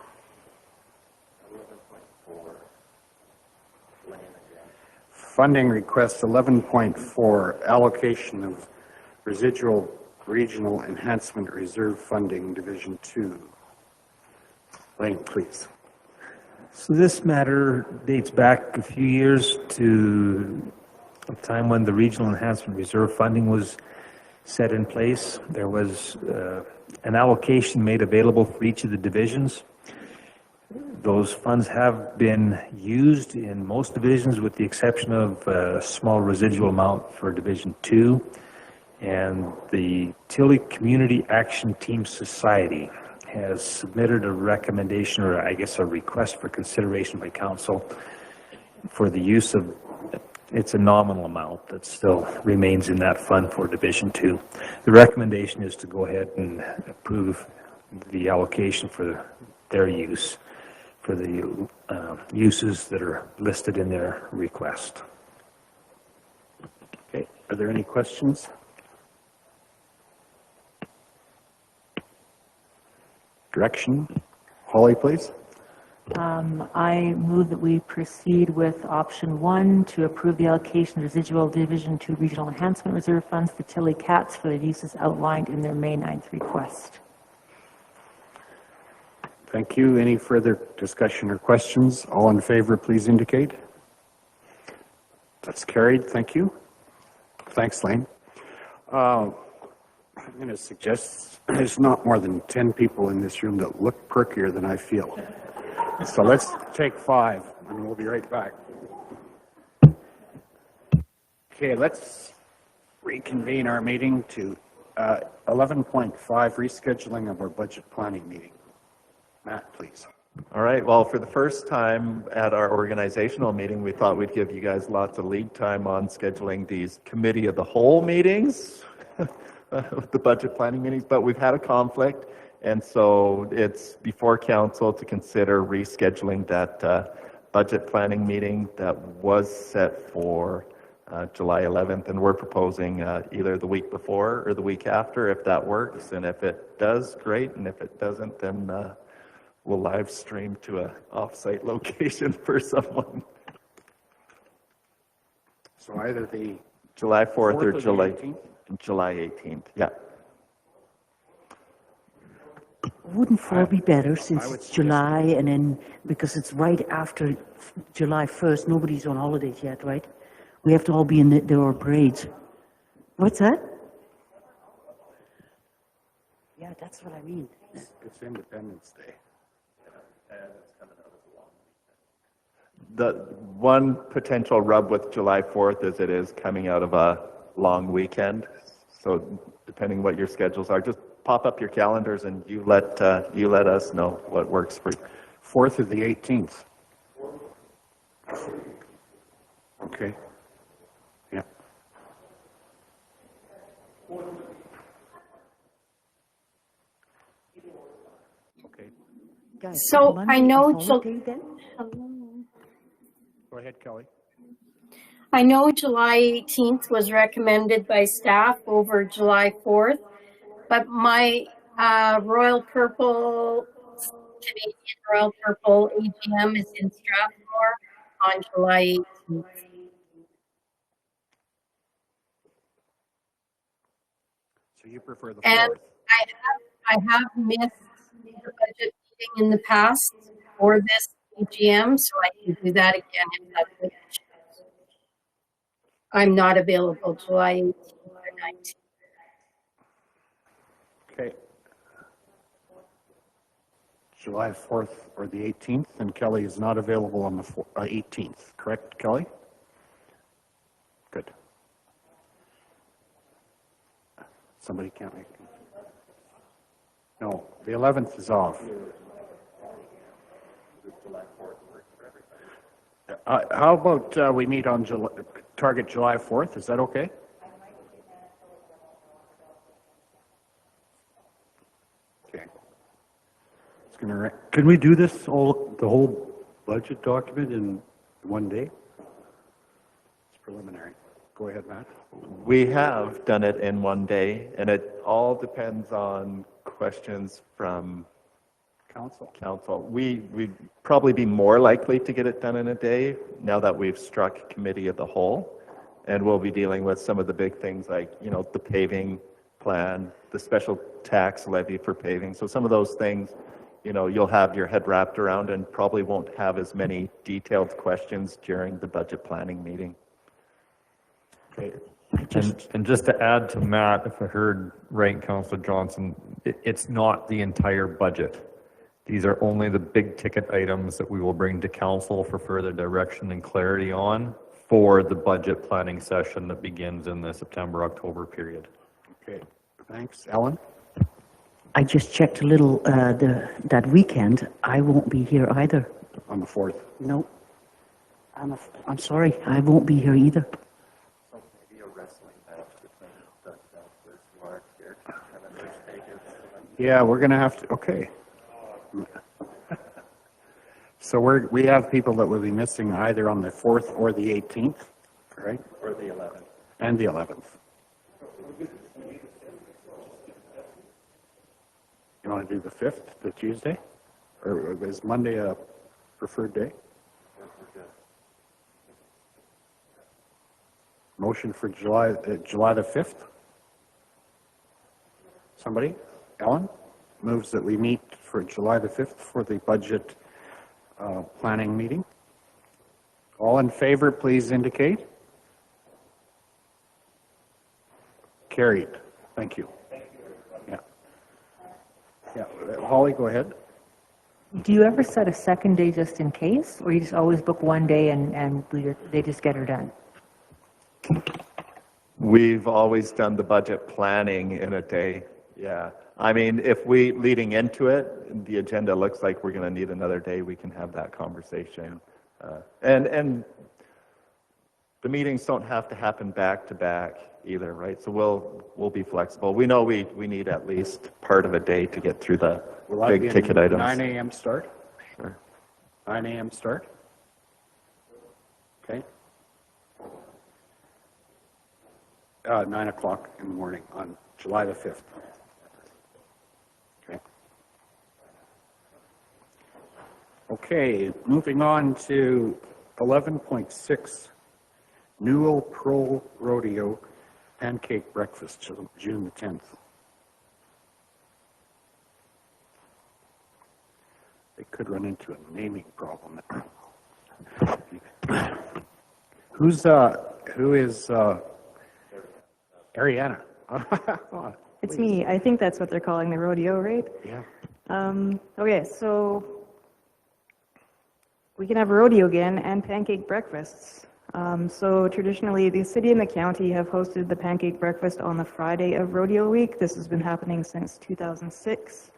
Funding request 11.4, allocation of residual regional enhancement reserve funding, Division 2. Lane, please. So this matter dates back a few years to a time when the Regional Enhancement Reserve funding was set in place. There was an allocation made available for each of the divisions. Those funds have been used in most divisions with the exception of a small residual amount for Division 2. And the Tilley Community Action Team Society has submitted a recommendation, or I guess a request for consideration by council for the use of, it's a nominal amount that still remains in that fund for Division 2. The recommendation is to go ahead and approve the allocation for their use, for the uses that are listed in their request. Okay, are there any questions? Direction. Holly, please. I move that we proceed with option 1 to approve the allocation of residual Division 2 Regional Enhancement Reserve Funds to Tilley Cats for the uses outlined in their May 9th request. Thank you. Any further discussion or questions? All in favor, please indicate. That's carried. Thank you. Thanks, Lane. I'm going to suggest there's not more than 10 people in this room that look perkier than I feel. So let's take 5 and we'll be right back. Okay, let's reconvene our meeting to 11.5, rescheduling of our budget planning meeting. Matt, please. All right, well, for the first time at our organizational meeting, we thought we'd give you guys lots of lead time on scheduling these committee of the whole meetings, the budget planning meetings, but we've had a conflict, and so it's before council to consider rescheduling that budget planning meeting that was set for July 11th, and we're proposing either the week before or the week after, if that works, and if it does, great, and if it doesn't, then we'll live stream to a off-site location for someone. So either the July 4th or July 18th? July 18th, yeah. Wouldn't fall be better since it's July and then, because it's right after July 1st, nobody's on holidays yet, right? We have to all be in their parades. What's that? Yeah, that's what I mean. It's Independence Day. The one potential rub with July 4th is it is coming out of a long weekend. So depending what your schedules are, just pop up your calendars and you let us know what works for you. 4th or the 18th? Okay. Yeah. Okay. Guys, So Monday I know is holiday then? Go ahead, Kelly. I know July 18th was recommended by staff over July 4th, but my Royal Purple, Canadian Royal Purple AGM is in Strathmore on July 18th. So you prefer the 4th? And I have missed the budget meeting in the past for this AGM, so I can do that again if that's what you choose. I'm not available July 18th or 19th. Okay. July 4th or the 18th, and Kelly is not available on the 18th, correct, Kelly? Good. Somebody can't make it. No, The 11th is off. How about we meet on target July 4th? Is that okay? Okay. It's gonna. Can we do this the whole budget document in one day? It's preliminary. Go ahead, Matt. We have done it in one day, and it all depends on questions from council. We'd probably be more likely to get it done in a day now that we've struck committee of the whole, and we'll be dealing with some of the big things like, you know, the paving plan, the special tax levy for paving. So some of those things, you know, you'll have your head wrapped around and probably won't have as many detailed questions during the budget planning meeting. Okay. And just to add to Matt, if I heard right, Councillor Johnson, it's not the entire budget. These are only the big ticket items that we will bring to council for further direction and clarity on for the budget planning session that begins in the September-October period. Okay, thanks. Ellen? I just checked a little, that weekend, I won't be here either. On the 4th? No. I'm sorry, I won't be here either. Yeah, we're going to have to, okay. So we have people that will be missing either on the 4th or the 18th, right? Or the 11th. And the 11th. You want to do the 5th, the Tuesday? Or is Monday a preferred day? Motion for July the 5th? Somebody? Ellen? Moves that we meet for July the 5th for the budget planning meeting. All in favor, please indicate. Carried. Thank you. Yeah. Yeah. Holly, go ahead. Do you ever set a second day just in case, or you just always book one day and they just get her done? We've always done the budget planning in a day. Yeah. I mean, if leading into it, the agenda looks like we're going to need another day, we can have that conversation. And the meetings don't have to happen back to back either, right? So we'll be flexible. We know we need at least part of a day to get through the big ticket items. 9 a.m. start? Sure. 9 a.m. start? Okay. 9 o'clock in the morning on July the 5th. Okay. Okay, moving on to 11.6, Newell Pro Rodeo Pancake Breakfast, June the 10th. They could run into a naming problem. Who is Ariana? It's me. I think that's what they're calling the rodeo, right? Yeah. Okay, so we can have a rodeo again and pancake breakfasts. So traditionally, the city and the county have hosted the pancake breakfast on the Friday of rodeo week. This has been happening since 2006.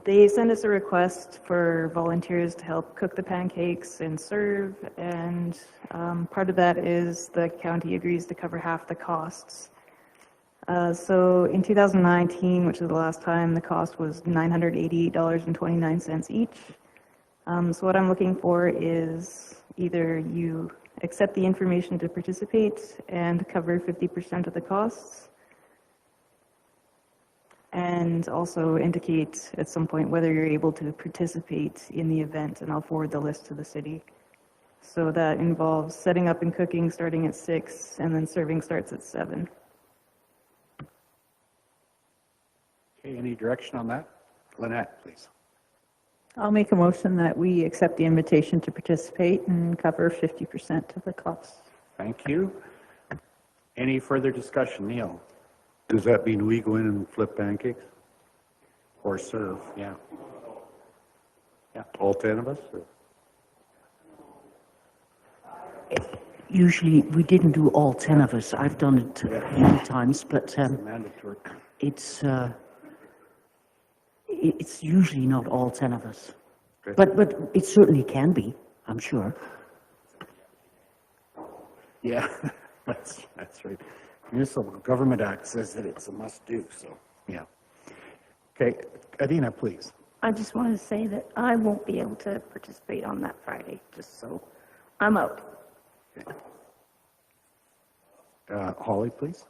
They send us a request for volunteers to help cook the pancakes and serve, and part of that is the county agrees to cover half the costs. So in 2019, which is the last time, the cost was $988.29 each. So what I'm looking for is either you accept the information to participate and cover 50% of the costs, and also indicate at some point whether you're able to participate in the event, and I'll forward the list to the city. So that involves setting up and cooking starting at 6, and then serving starts at 7. Okay, any direction on that? Lynette, please. I'll make a motion that we accept the invitation to participate and cover 50% of the costs. Thank you. Any further discussion? Neil? Does that mean we go in and flip pancakes? Or serve, yeah. Yeah. All 10 of us? Or? Usually, we didn't do all 10 of us. I've done it many times, but Mandatory. it's, it's usually not all 10 of us. But it certainly can be, I'm sure. Yeah, that's right. Municipal Government Act says that it's a must-do, so, yeah. Okay, Adina, please. I just wanted to say that I won't be able to participate on that Friday, just so I'm out. Holly, please.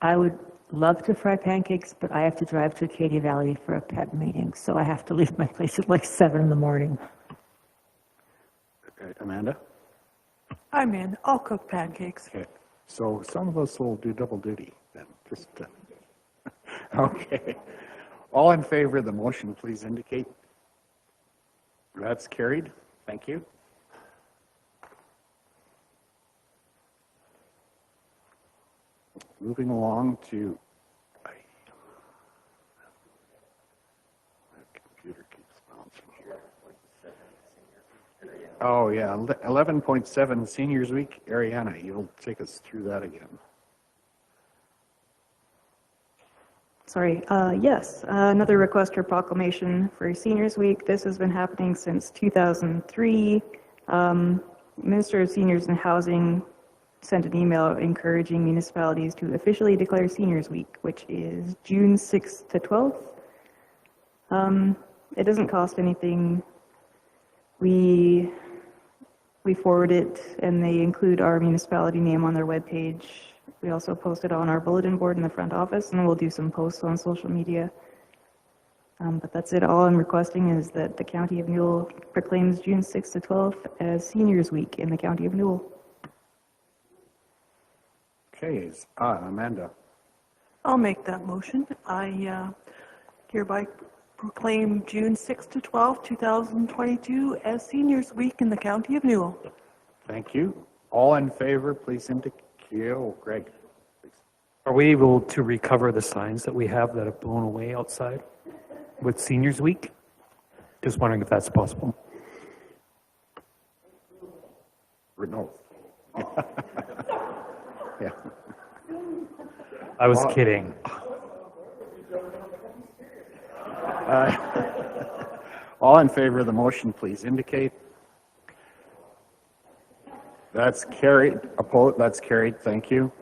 I would love to fry pancakes, but I have to drive to Acadia Valley for a pet meeting, so I have to leave my place at like 7 in the morning. Amanda? I'm in. I'll cook pancakes. Okay, so some of us will do double duty then, just, okay. All in favor of the motion, please indicate. That's carried. Thank you. Moving along to, my computer keeps bouncing here. Oh, yeah, 11.7 Seniors Week. Ariana, you'll take us through that again. Sorry, yes, another request for proclamation for Seniors Week. This has been happening since 2003. Minister of Seniors and Housing sent an email encouraging municipalities to officially declare Seniors Week, which is June 6th to 12th. It doesn't cost anything. We forward it, and they include our municipality name on their webpage. We also post it on our bulletin board in the front office, and we'll do some posts on social media. But that's it. All I'm requesting is that the County of Newell proclaims June 6th to 12th as Seniors Week in the County of Newell. Okay, Amanda. I'll make that motion. I hereby proclaim June 6 to 12, 2022 as Seniors Week in the County of Newell. Thank you. All in favor, please indicate. Greg. Please. Are we able to recover the signs that we have that have blown away outside with Seniors Week? Just wondering if that's possible. No. Yeah. I was kidding. All in favor of the motion, please indicate. That's carried. Opposed? That's carried. Thank you.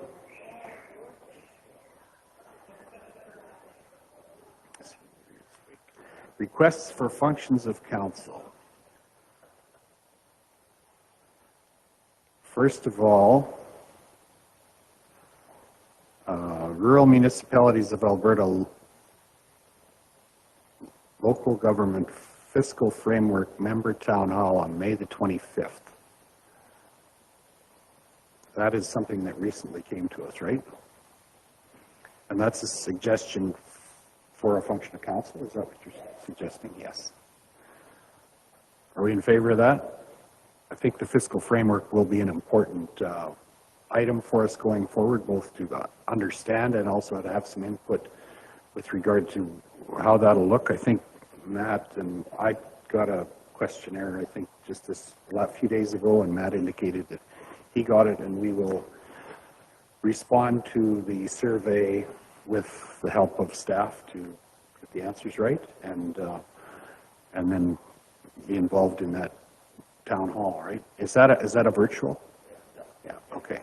Requests for functions of council. First of all, rural municipalities of Alberta local government fiscal framework member town hall on May the 25th. That is something that recently came to us, right? And that's a suggestion for a function of council. Is that what you're suggesting? Yes. Are we in favor of that? I think the fiscal framework will be an important item for us going forward, both to understand and also to have some input with regard to how that'll look. I think Matt and I got a questionnaire, I think just this few days ago, and Matt indicated that he got it, and we will respond to the survey with the help of staff to get the answers right, and then be involved in that town hall, right? Is that a virtual? Yeah, okay.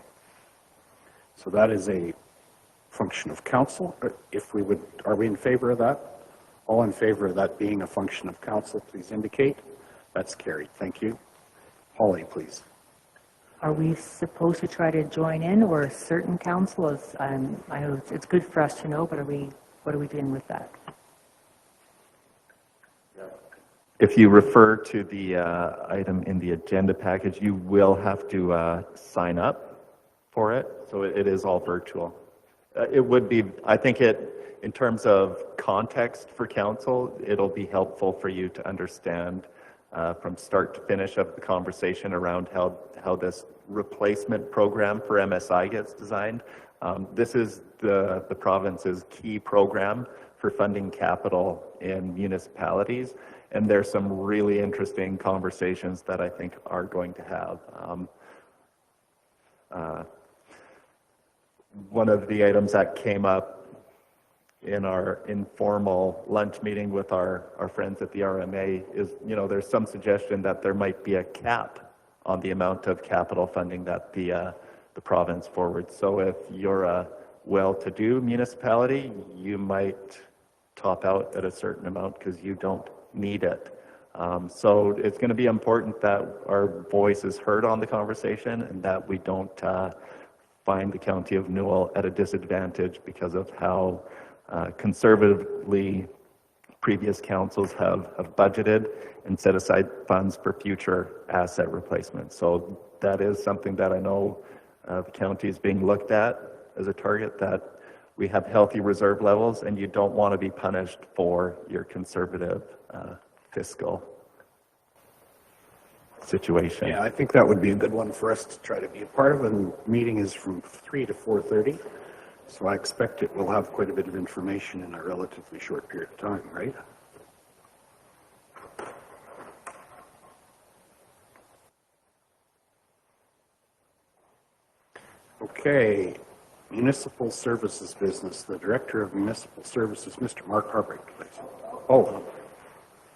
So that is a function of council. If we would, are we in favor of that? All in favor of that being a function of council, please indicate. That's carried. Thank you. Holly, please. Are we supposed to try to join in, or a certain council? I know it's good for us to know, but what are we doing with that? If you refer to the item in the agenda package, you will have to sign up for it. So it is all virtual. It would be, I think in terms of context for council, it'll be helpful for you to understand from start to finish of the conversation around how this replacement program for MSI gets designed. This is the province's key program for funding capital in municipalities, and there's some really interesting conversations that I think are going to have. One of the items that came up in our informal lunch meeting with our friends at the RMA is, there's some suggestion that there might be a cap on the amount of capital funding that the province forwards. So if you're a well-to-do municipality, you might top out at a certain amount because you don't need it. So it's going to be important that our voice is heard on the conversation and that we don't find the County of Newell at a disadvantage because of how conservatively previous councils have budgeted and set aside funds for future asset replacement. So that is something that I know the county is being looked at as a target, that we have healthy reserve levels and you don't want to be punished for your conservative fiscal situation. Yeah, I think that would be a good one for us to try to be a part of. And the meeting is from 3 to 4:30. So I expect it will have quite a bit of information in a relatively short period of time, right? Okay, Municipal Services Business, the Director of Municipal Services, Mr. Mark Harbright, please. Oh,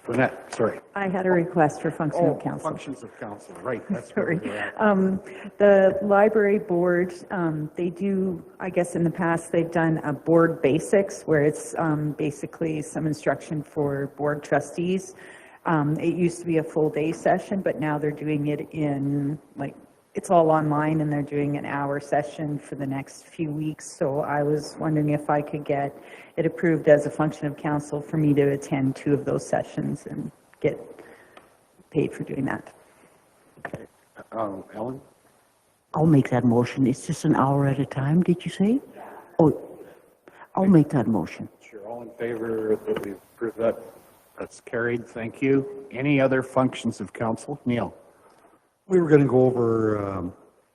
Lynette, sorry. I had a request for function of council. Functions of council, right, that's Sorry. where we're at. The library board, they do, I guess in the past, they've done a board basics where it's basically some instruction for board trustees. It used to be a full day session, but now they're doing it in it's all online and they're doing an hour session for the next few weeks. So I was wondering if I could get it approved as a function of council for me to attend 2 of those sessions and get paid for doing that. Okay, Ellen? I'll make that motion. It's just an hour at a time, did you say? Oh, I'll make that motion. Sure, all in favor that we approve that? That's carried, thank you. Any other functions of council? Neil? We were going to go over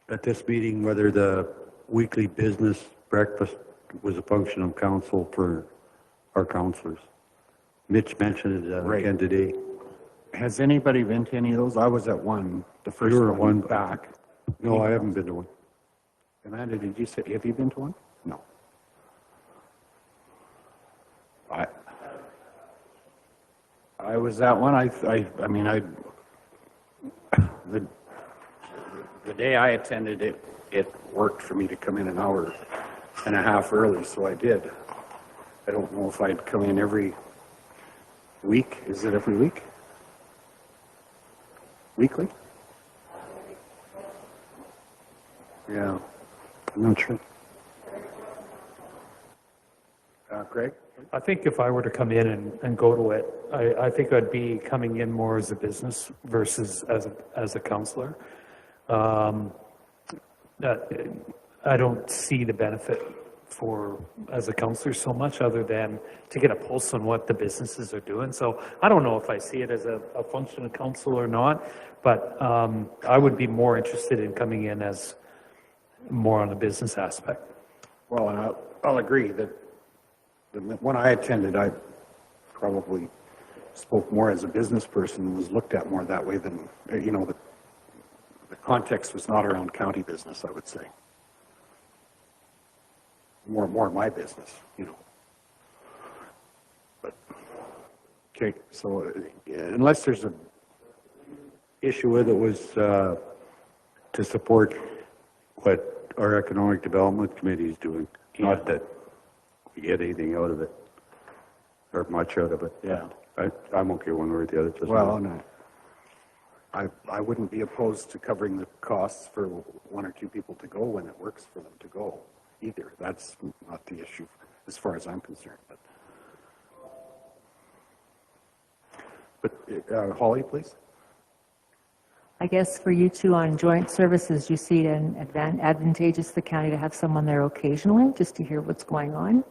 at this meeting whether the weekly business breakfast was a function of council for our councilors. Mitch mentioned it again today. Has anybody been to any of those? I was at one, the first one back. No, I haven't been to one. Amanda, did you say, have you been to one? No. I was at one. The day I attended it, it worked for me to come in an hour and a half early, so I did. I don't know if I'd come in every week. Is it every week? Weekly? Yeah, I'm not sure. Greg? I think if I were to come in and go to it, I think I'd be coming in more as a business versus as a counselor. I don't see the benefit as a counselor so much other than to get a pulse on what the businesses are doing. So I don't know if I see it as a function of council or not, but I would be more interested in coming in as more on the business aspect. Well, and I'll agree that when I attended, I probably spoke more as a business person and was looked at more that way than, the context was not around county business, I would say. More my business, But, okay, so unless there's an issue with it was to support what our Economic Development Committee is doing, not that we get anything out of it, or much out of it. Yeah. I'm okay one way or the other. Well, no. I wouldn't be opposed to covering the costs for 1 or 2 people to go when it works for them to go either. That's not the issue as far as I'm concerned. But Holly, please. I guess for you two on joint services, you see it advantageous to the county to have someone there occasionally, just to hear what's going on?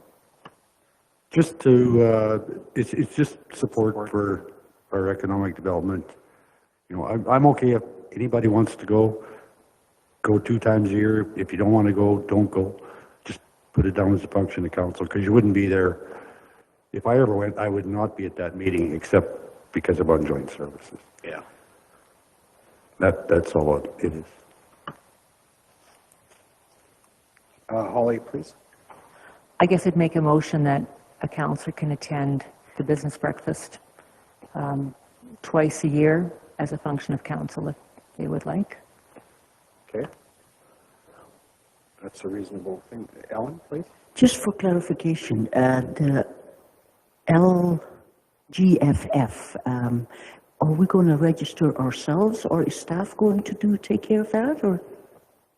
Just to, it's just support for our economic development. I'm okay if anybody wants to go 2 times a year. If you don't want to go, don't go. Just put it down as a function of council, because you wouldn't be there. If I ever went, I would not be at that meeting except because of joint services. Yeah. That's all it is. Holly, please. I guess I'd make a motion that a counselor can attend the business breakfast twice a year as a function of council if they would like. Okay. That's a reasonable thing. Ellen, please? Just for clarification, the LGFF, are we going to register ourselves, or is staff going to take care of that, or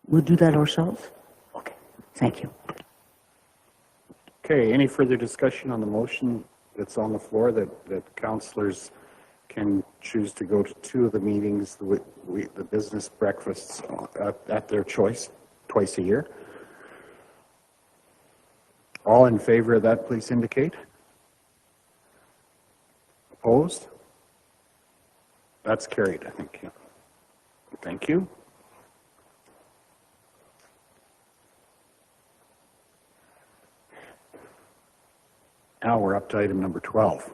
we'll do that ourselves? Okay, thank you. Okay, any further discussion on the motion that's on the floor that councillors can choose to go to 2 of the meetings, the business breakfasts at their choice, twice a year? All in favor of that, please indicate. Opposed? That's carried, I think. Yeah. Thank you. Now we're up to item number 12.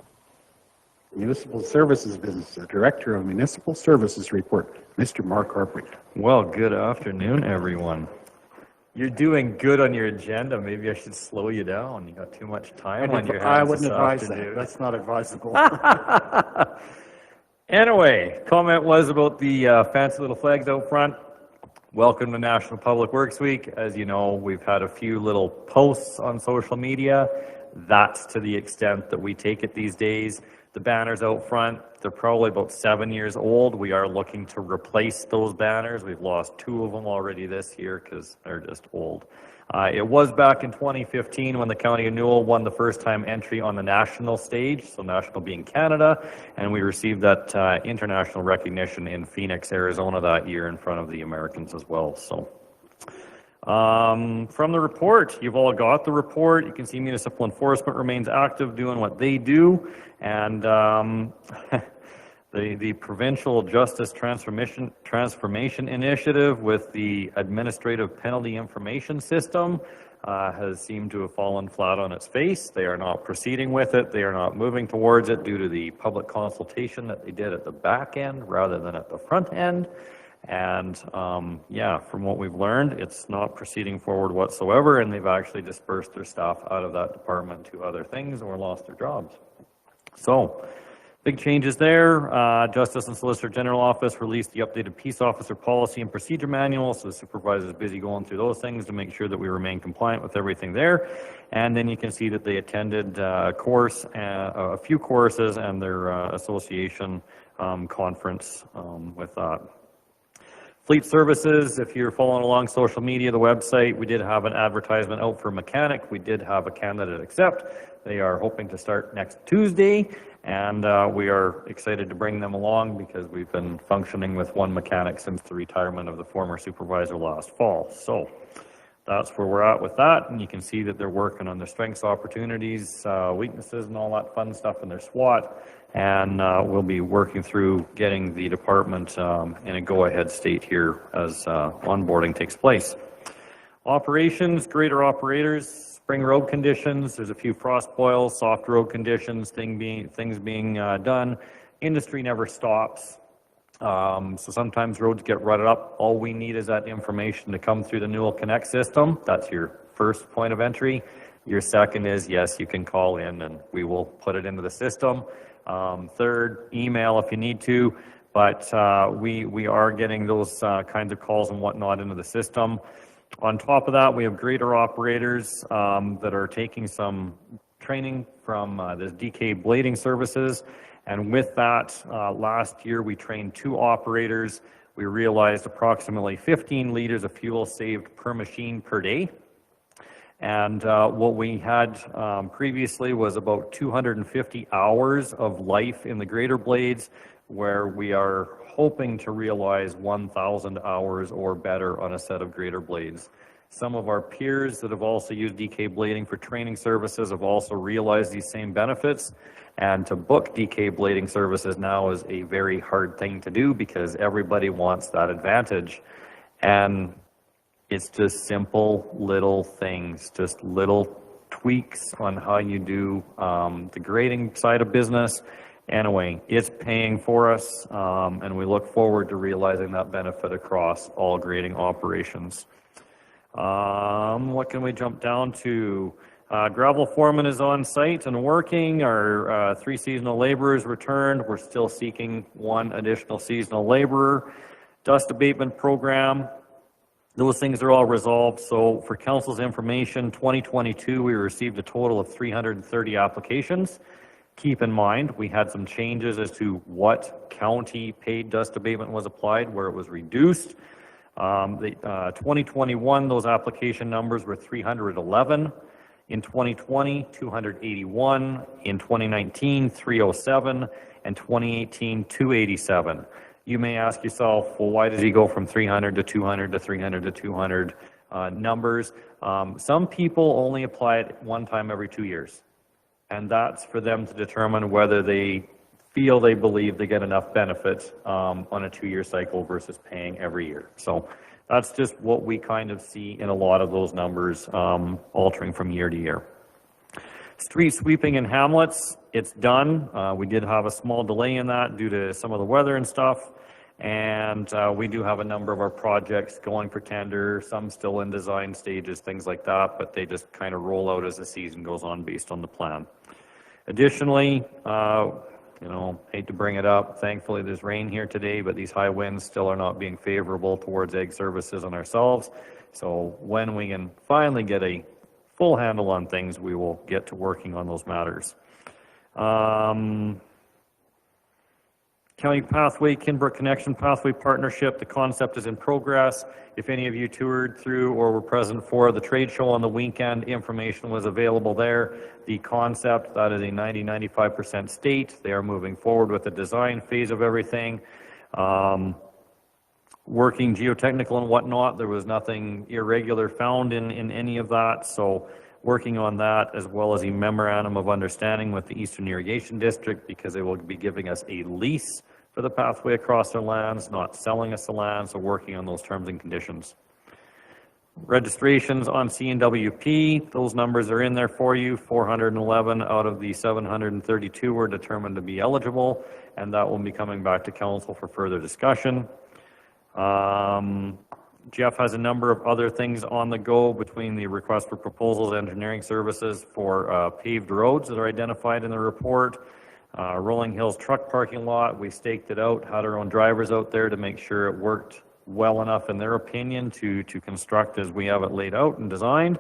Municipal Services Business, the Director of Municipal Services Report, Mr. Mark Harpreet. Well, good afternoon, everyone. You're doing good on your agenda. Maybe I should slow you down. You got too much time on your hands. I wouldn't this advise afternoon. that. That's not advisable. Anyway, comment was about the fancy little flags out front. Welcome to National Public Works Week. As you know, we've had a few little posts on social media. That's to the extent that we take it these days. The banners out front, they're probably about 7 years old. We are looking to replace those banners. We've lost 2 of them already this year because they're just old. It was back in 2015 when the County of Newell won the first time entry on the national stage, so national being Canada, and we received that international recognition in Phoenix, Arizona that year in front of the Americans as well. So. From the report, you've all got the report. You can see municipal enforcement remains active doing what they do, and the Provincial Justice Transformation Initiative with the Administrative Penalty Information System has seemed to have fallen flat on its face. They are not proceeding with it. They are not moving towards it due to the public consultation that they did at the back end rather than at the front end. And yeah, from what we've learned, it's not proceeding forward whatsoever, and they've actually dispersed their staff out of that department to other things or lost their jobs. So, big changes there. Justice and Solicitor General Office released the updated Peace Officer Policy and Procedure Manual, so the supervisor is busy going through those things to make sure that we remain compliant with everything there. And then you can see that they attended a few courses and their association conference with that. Fleet Services, if you're following along social media, the website, we did have an advertisement out for a mechanic. We did have a candidate accept. They are hoping to start next Tuesday, and we are excited to bring them along because we've been functioning with one mechanic since the retirement of the former supervisor last fall. So that's where we're at with that, and you can see that they're working on their strengths, opportunities, weaknesses, and all that fun stuff in their SWOT. And we'll be working through getting the department in a go-ahead state here as onboarding takes place. Operations, greater operators, spring road conditions, there's a few frost boils, soft road conditions, things being done. Industry never stops. So sometimes roads get rutted up. All we need is that information to come through the Newell Connect system. That's your first point of entry. Your second is, yes, you can call in and we will put it into the system. Third, email if you need to, but we are getting those kinds of calls and whatnot into the system. On top of that, we have greater operators that are taking some training from the DK Blading Services, and with that, last year we trained 2 operators. We realized approximately 15 liters of fuel saved per machine per day. And what we had previously was about 250 hours of life in the grader blades, where we are hoping to realize 1,000 hours or better on a set of grader blades. Some of our peers that have also used DK blading for training services have also realized these same benefits. And to book DK blading services now is a very hard thing to do because everybody wants that advantage. And it's just simple little things, just little tweaks on how you do the grading side of business. Anyway, it's paying for us, and we look forward to realizing that benefit across all grading operations. What can we jump down to? Gravel foreman is on site and working. Our 3 seasonal laborers returned. We're still seeking 1 additional seasonal laborer. Dust abatement program, those things are all resolved. So for council's information, 2022, we received a total of 330 applications. Keep in mind, we had some changes as to what county paid dust abatement was applied, where it was reduced. 2021, those application numbers were 311. In 2020, 281. In 2019, 307. And 2018, 287. You may ask yourself, well, why does he go from 300 to 200 to 300 to 200 numbers? Some people only apply it 1 time every 2 years. And that's for them to determine whether they believe they get enough benefit on a 2-year cycle versus paying every year. So that's just what we kind of see in a lot of those numbers altering from year to year. Street sweeping in Hamlets, it's done. We did have a small delay in that due to some of the weather and stuff. And we do have a number of our projects going for tender, some still in design stages, things like that, but they just kind of roll out as the season goes on based on the plan. Additionally, hate to bring it up, thankfully there's rain here today, but these high winds still are not being favorable towards Ag Services and ourselves. So when we can finally get a full handle on things, we will get to working on those matters. County Pathway, Kinbrook Connection Pathway Partnership, the concept is in progress. If any of you toured through or were present for the trade show on the weekend, information was available there. The concept, that is a 90-95% state. They are moving forward with the design phase of everything. Working geotechnical and whatnot, there was nothing irregular found in any of that. So working on that, as well as a memorandum of understanding with the Eastern Irrigation District, because they will be giving us a lease for the pathway across their lands, not selling us the land, so working on those terms and conditions. Registrations on CNWP, those numbers are in there for you. 411 out of the 732 were determined to be eligible, and that will be coming back to council for further discussion. Jeff has a number of other things on the go between the request for proposals, engineering services for paved roads that are identified in the report. Rolling Hills truck parking lot, we staked it out, had our own drivers out there to make sure it worked well enough in their opinion to construct as we have it laid out and designed.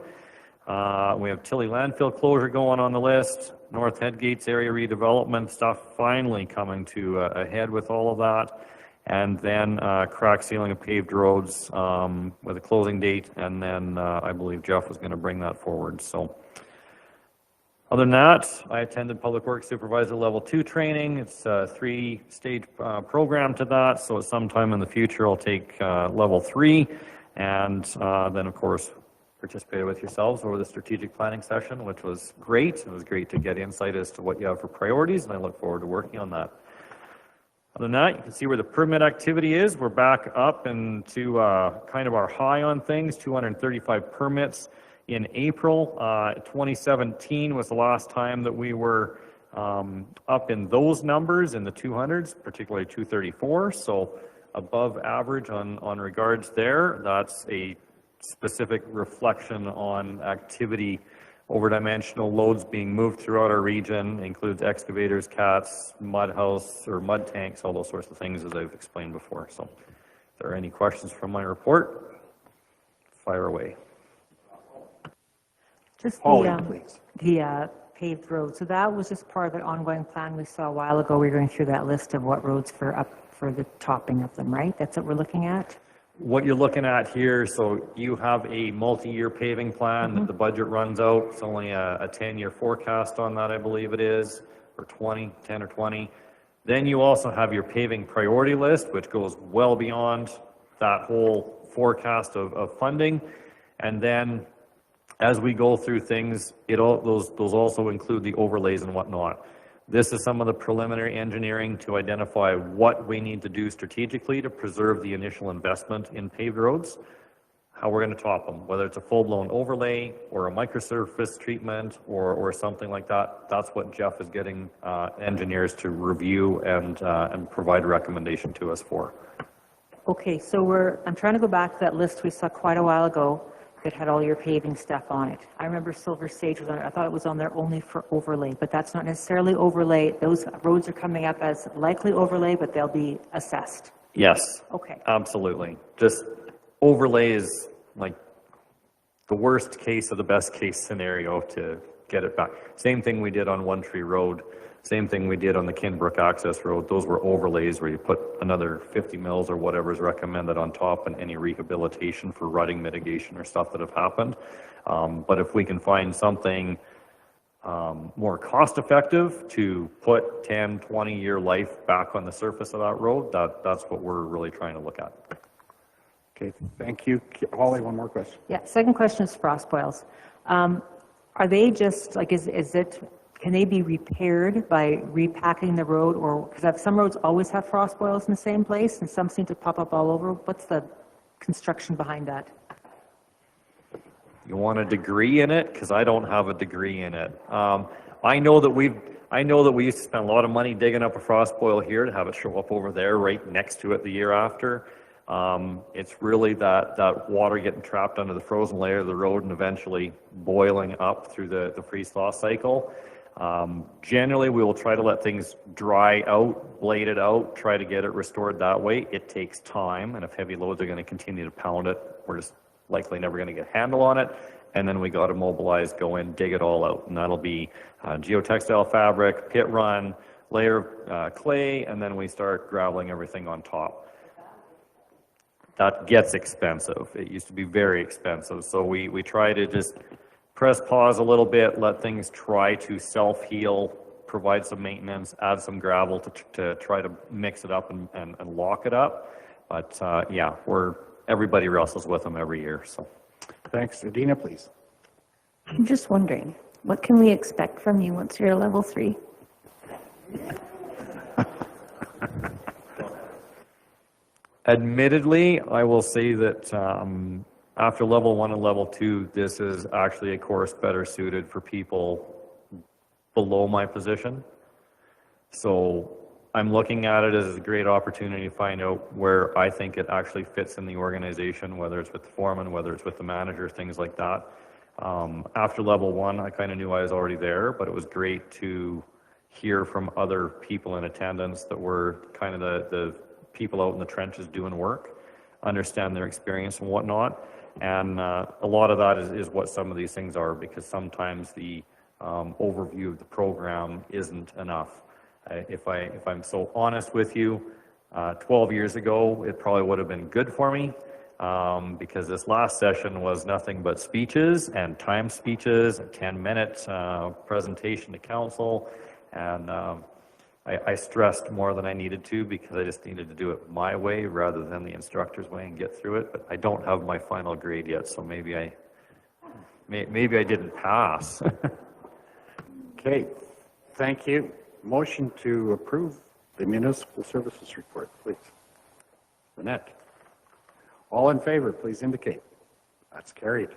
We have Tilley landfill closure going on the list. North Headgates area redevelopment stuff finally coming to a head with all of that. And then crack sealing of paved roads with a closing date, and then I believe Jeff was going to bring that forward. So other than that, I attended Public Works Supervisor Level 2 training. It's a 3-stage program to that, so sometime in the future I'll take Level 3, and then of course participated with yourselves over the strategic planning session, which was great. It was great to get insight as to what you have for priorities, and I look forward to working on that. Other than that, you can see where the permit activity is. We're back up into kind of our high on things, 235 permits in April. 2017 was the last time that we were up in those numbers in the 200s, particularly 234. So above average on regards there. That's a specific reflection on activity over dimensional loads being moved throughout our region, includes excavators, cats, mud house or mud tanks, all those sorts of things as I've explained before. So if there are any questions from my report, fire away. Just Pauline, please. the paved road. So that was just part of the ongoing plan we saw a while ago. We were going through that list of what roads for the topping of them, right? That's what we're looking at? What you're looking at here, so you have a multi-year paving plan that the budget runs out. It's only a 10-year forecast on that, I believe it is, or 10 or 20. Then you also have your paving priority list, which goes well beyond that whole forecast of funding. And then as we go through things, those also include the overlays and whatnot. This is some of the preliminary engineering to identify what we need to do strategically to preserve the initial investment in paved roads, how we're going to top them, whether it's a full-blown overlay or a microsurface treatment or something like that. That's what Jeff is getting engineers to review and provide a recommendation to us for. Okay, so I'm trying to go back to that list we saw quite a while ago. that had all your paving stuff on it. I remember Silver Sage was on it. I thought it was on there only for overlay, but that's not necessarily overlay. Those roads are coming up as likely overlay, but they'll be assessed. Yes. Okay. Absolutely. Just overlay is like the worst case of the best case scenario to get it back. Same thing we did on One Tree Road. Same thing we did on the Kinbrook Access Road. Those were overlays where you put another 50 mils or whatever is recommended on top and any rehabilitation for rutting mitigation or stuff that have happened. But if we can find something more cost effective to put 10, 20-year life back on the surface of that road, that's what we're really trying to look at. Okay, thank you. Holly, one more question. Yeah, second question is frost boils. Are they just, like, can they be repaired by repacking the road, or, because some roads always have frost boils in the same place and some seem to pop up all over. What's the construction behind that? You want a degree in it? Because I don't have a degree in it. I know that we used to spend a lot of money digging up a frost boil here to have it show up over there right next to it the year after. It's really that water getting trapped under the frozen layer of the road and eventually boiling up through the freeze-thaw cycle. Generally, we will try to let things dry out, blade it out, try to get it restored that way. It takes time, and if heavy loads are going to continue to pound it, we're just likely never going to get a handle on it. And then we got to mobilize, go in, dig it all out, and that'll be geotextile fabric, pit run, layer of clay, and then we start graveling everything on top. That gets expensive. It used to be very expensive, so we try to just press pause a little bit, let things try to self-heal, provide some maintenance, add some gravel to try to mix it up and lock it up. But yeah, everybody wrestles with them every year. So, thanks. Adina, please. I'm just wondering, what can we expect from you once you're a level 3? Admittedly, I will say that after level 1 and level 2, this is actually a course better suited for people below my position. So I'm looking at it as a great opportunity to find out where I think it actually fits in the organization, whether it's with the foreman, whether it's with the manager, things like that. After level 1, I kind of knew I was already there, but it was great to hear from other people in attendance that were kind of the people out in the trenches doing work, understand their experience and whatnot. And a lot of that is what some of these things are, because sometimes the overview of the program isn't enough. If I'm so honest with you, 12 years ago, it probably would have been good for me, because this last session was nothing but speeches and timed speeches, a 10-minute presentation to council, and I stressed more than I needed to, because I just needed to do it my way rather than the instructor's way and get through it. But I don't have my final grade yet, so maybe I didn't pass. Okay, thank you. Motion to approve the municipal services report, please. Lynette. All in favor, please indicate. That's carried.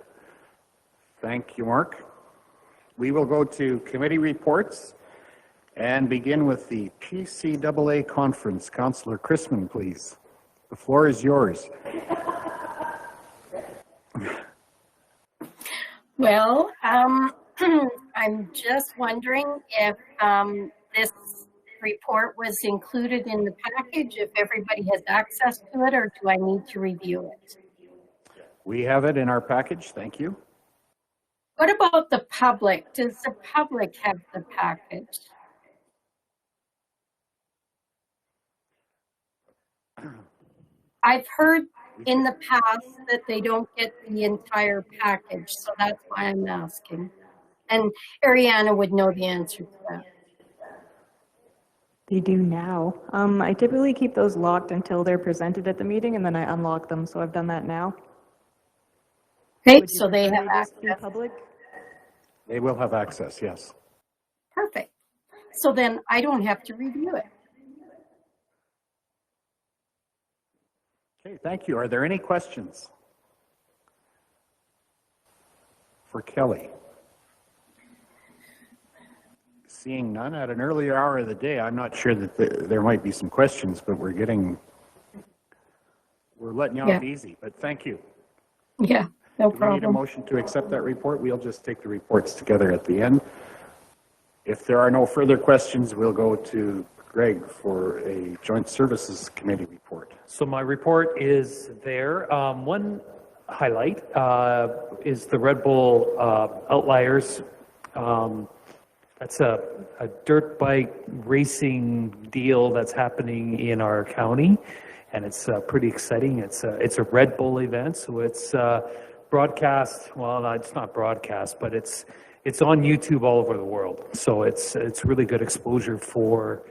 Thank you, Mark. We will go to committee reports and begin with the PCAA conference. Councillor Chrisman, please. The floor is yours. Well, I'm just wondering if this report was included in the package, if everybody has access to it, or do I need to review it? We have it in our package. Thank you. What about the public? Does the public have the package? I've heard in the past that they don't get the entire package, so that's why I'm asking. And Ariana would know the answer to that. They do now. I typically keep those locked until they're presented at the meeting, and then I unlock them, so I've done that now. Okay, so they have access. Public? They will have access, yes. Perfect. So then I don't have to review it. Okay, thank you. Are there any questions for Kelly? Seeing none at an earlier hour of the day, I'm not sure that there might be some questions, but we're letting you off easy, but thank you. Yeah. No Do we need a problem. motion to accept that report? We'll just take the reports together at the end. If there are no further questions, we'll go to Greg for a Joint Services Committee report. So my report is there. One highlight is the Red Bull Outliers. That's a dirt bike racing deal that's happening in our county, and it's pretty exciting. It's a Red Bull event, so it's broadcast. Well, no, it's not broadcast, but it's on YouTube all over the world. So it's really good exposure for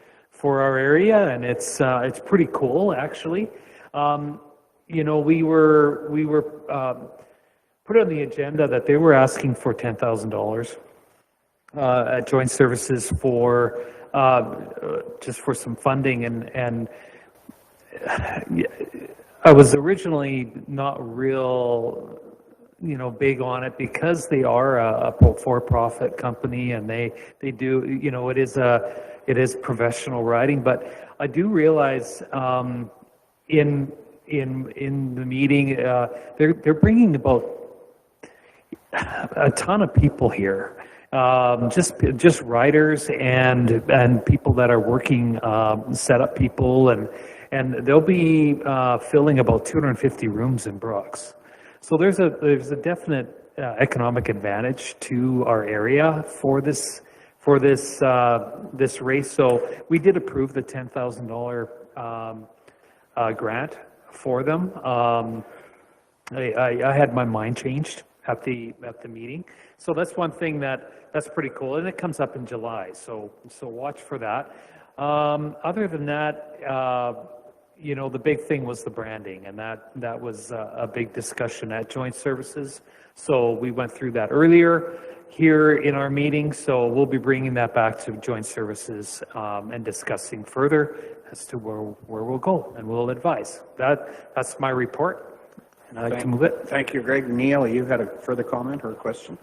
our area, and it's pretty cool actually. You know, we were put on the agenda that they were asking for $10,000 at Joint Services for just for some funding, and I was originally not real, you know, big on it because they are a for-profit company, and they do, you know, it is professional riding. But I do realize in the meeting they're bringing about a ton of people here, just riders and people that are working, setup people, and they'll be filling about 250 rooms in Brooks. So there's a definite economic advantage to our area for this race. So we did approve the $10,000 grant for them. I had my mind changed at the meeting. So that's one thing that's pretty cool, and it comes up in July. So watch for that. Other than that, you know, the big thing was the branding, and that was a big discussion at Joint Services. So we went through that earlier here in our meeting. So we'll be bringing that back to Joint Services and discussing further as to where we'll go, and we'll advise. That's my report. And I can move it. Thank you, Greg. Neil, you had a further comment or a question?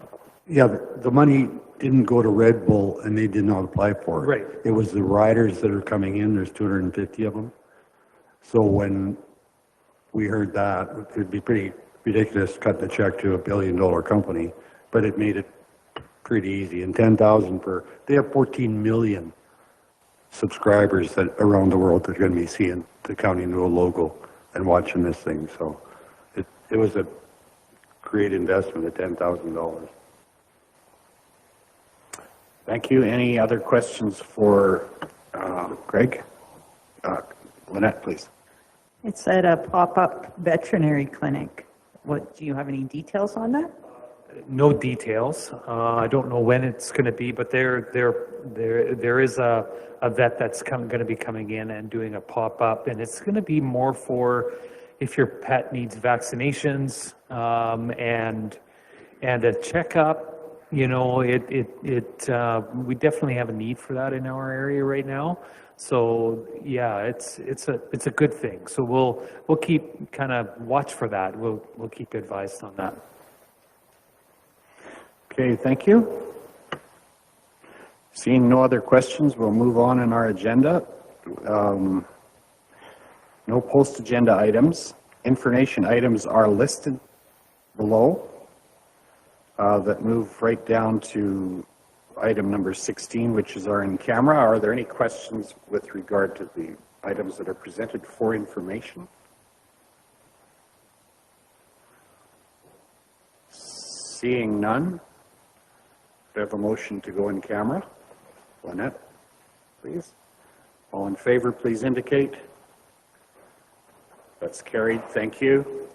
Yeah, the money didn't go to Red Bull and they did not apply for it. Right. It was the riders that are coming in, there's 250 of them. So when we heard that, it would be pretty ridiculous to cut the check to $1 billion company, but it made it pretty easy. And 10,000 they have 14 million subscribers that around the world that are going to be seeing the County Newell logo and watching this thing. So it was a great investment at $10,000. Thank you. Any other questions for Greg? Lynette, please. It's at a pop-up veterinary clinic. What, do you have any details on that? No details. I don't know when it's going to be, but there is a vet that's going to be coming in and doing a pop-up, and it's going to be more for if your pet needs vaccinations and a checkup. You know, we definitely have a need for that in our area right now. So yeah, it's a good thing. So we'll keep kind of watch for that. We'll keep advised on that. Okay, thank you. Seeing no other questions, we'll move on in our agenda. No post-agenda items. Information items are listed below that move right down to item number 16, which is our in-camera. Are there any questions with regard to the items that are presented for information? Seeing none, do I have a motion to go in camera? Lynette, please. All in favor, please indicate. That's carried. Thank you.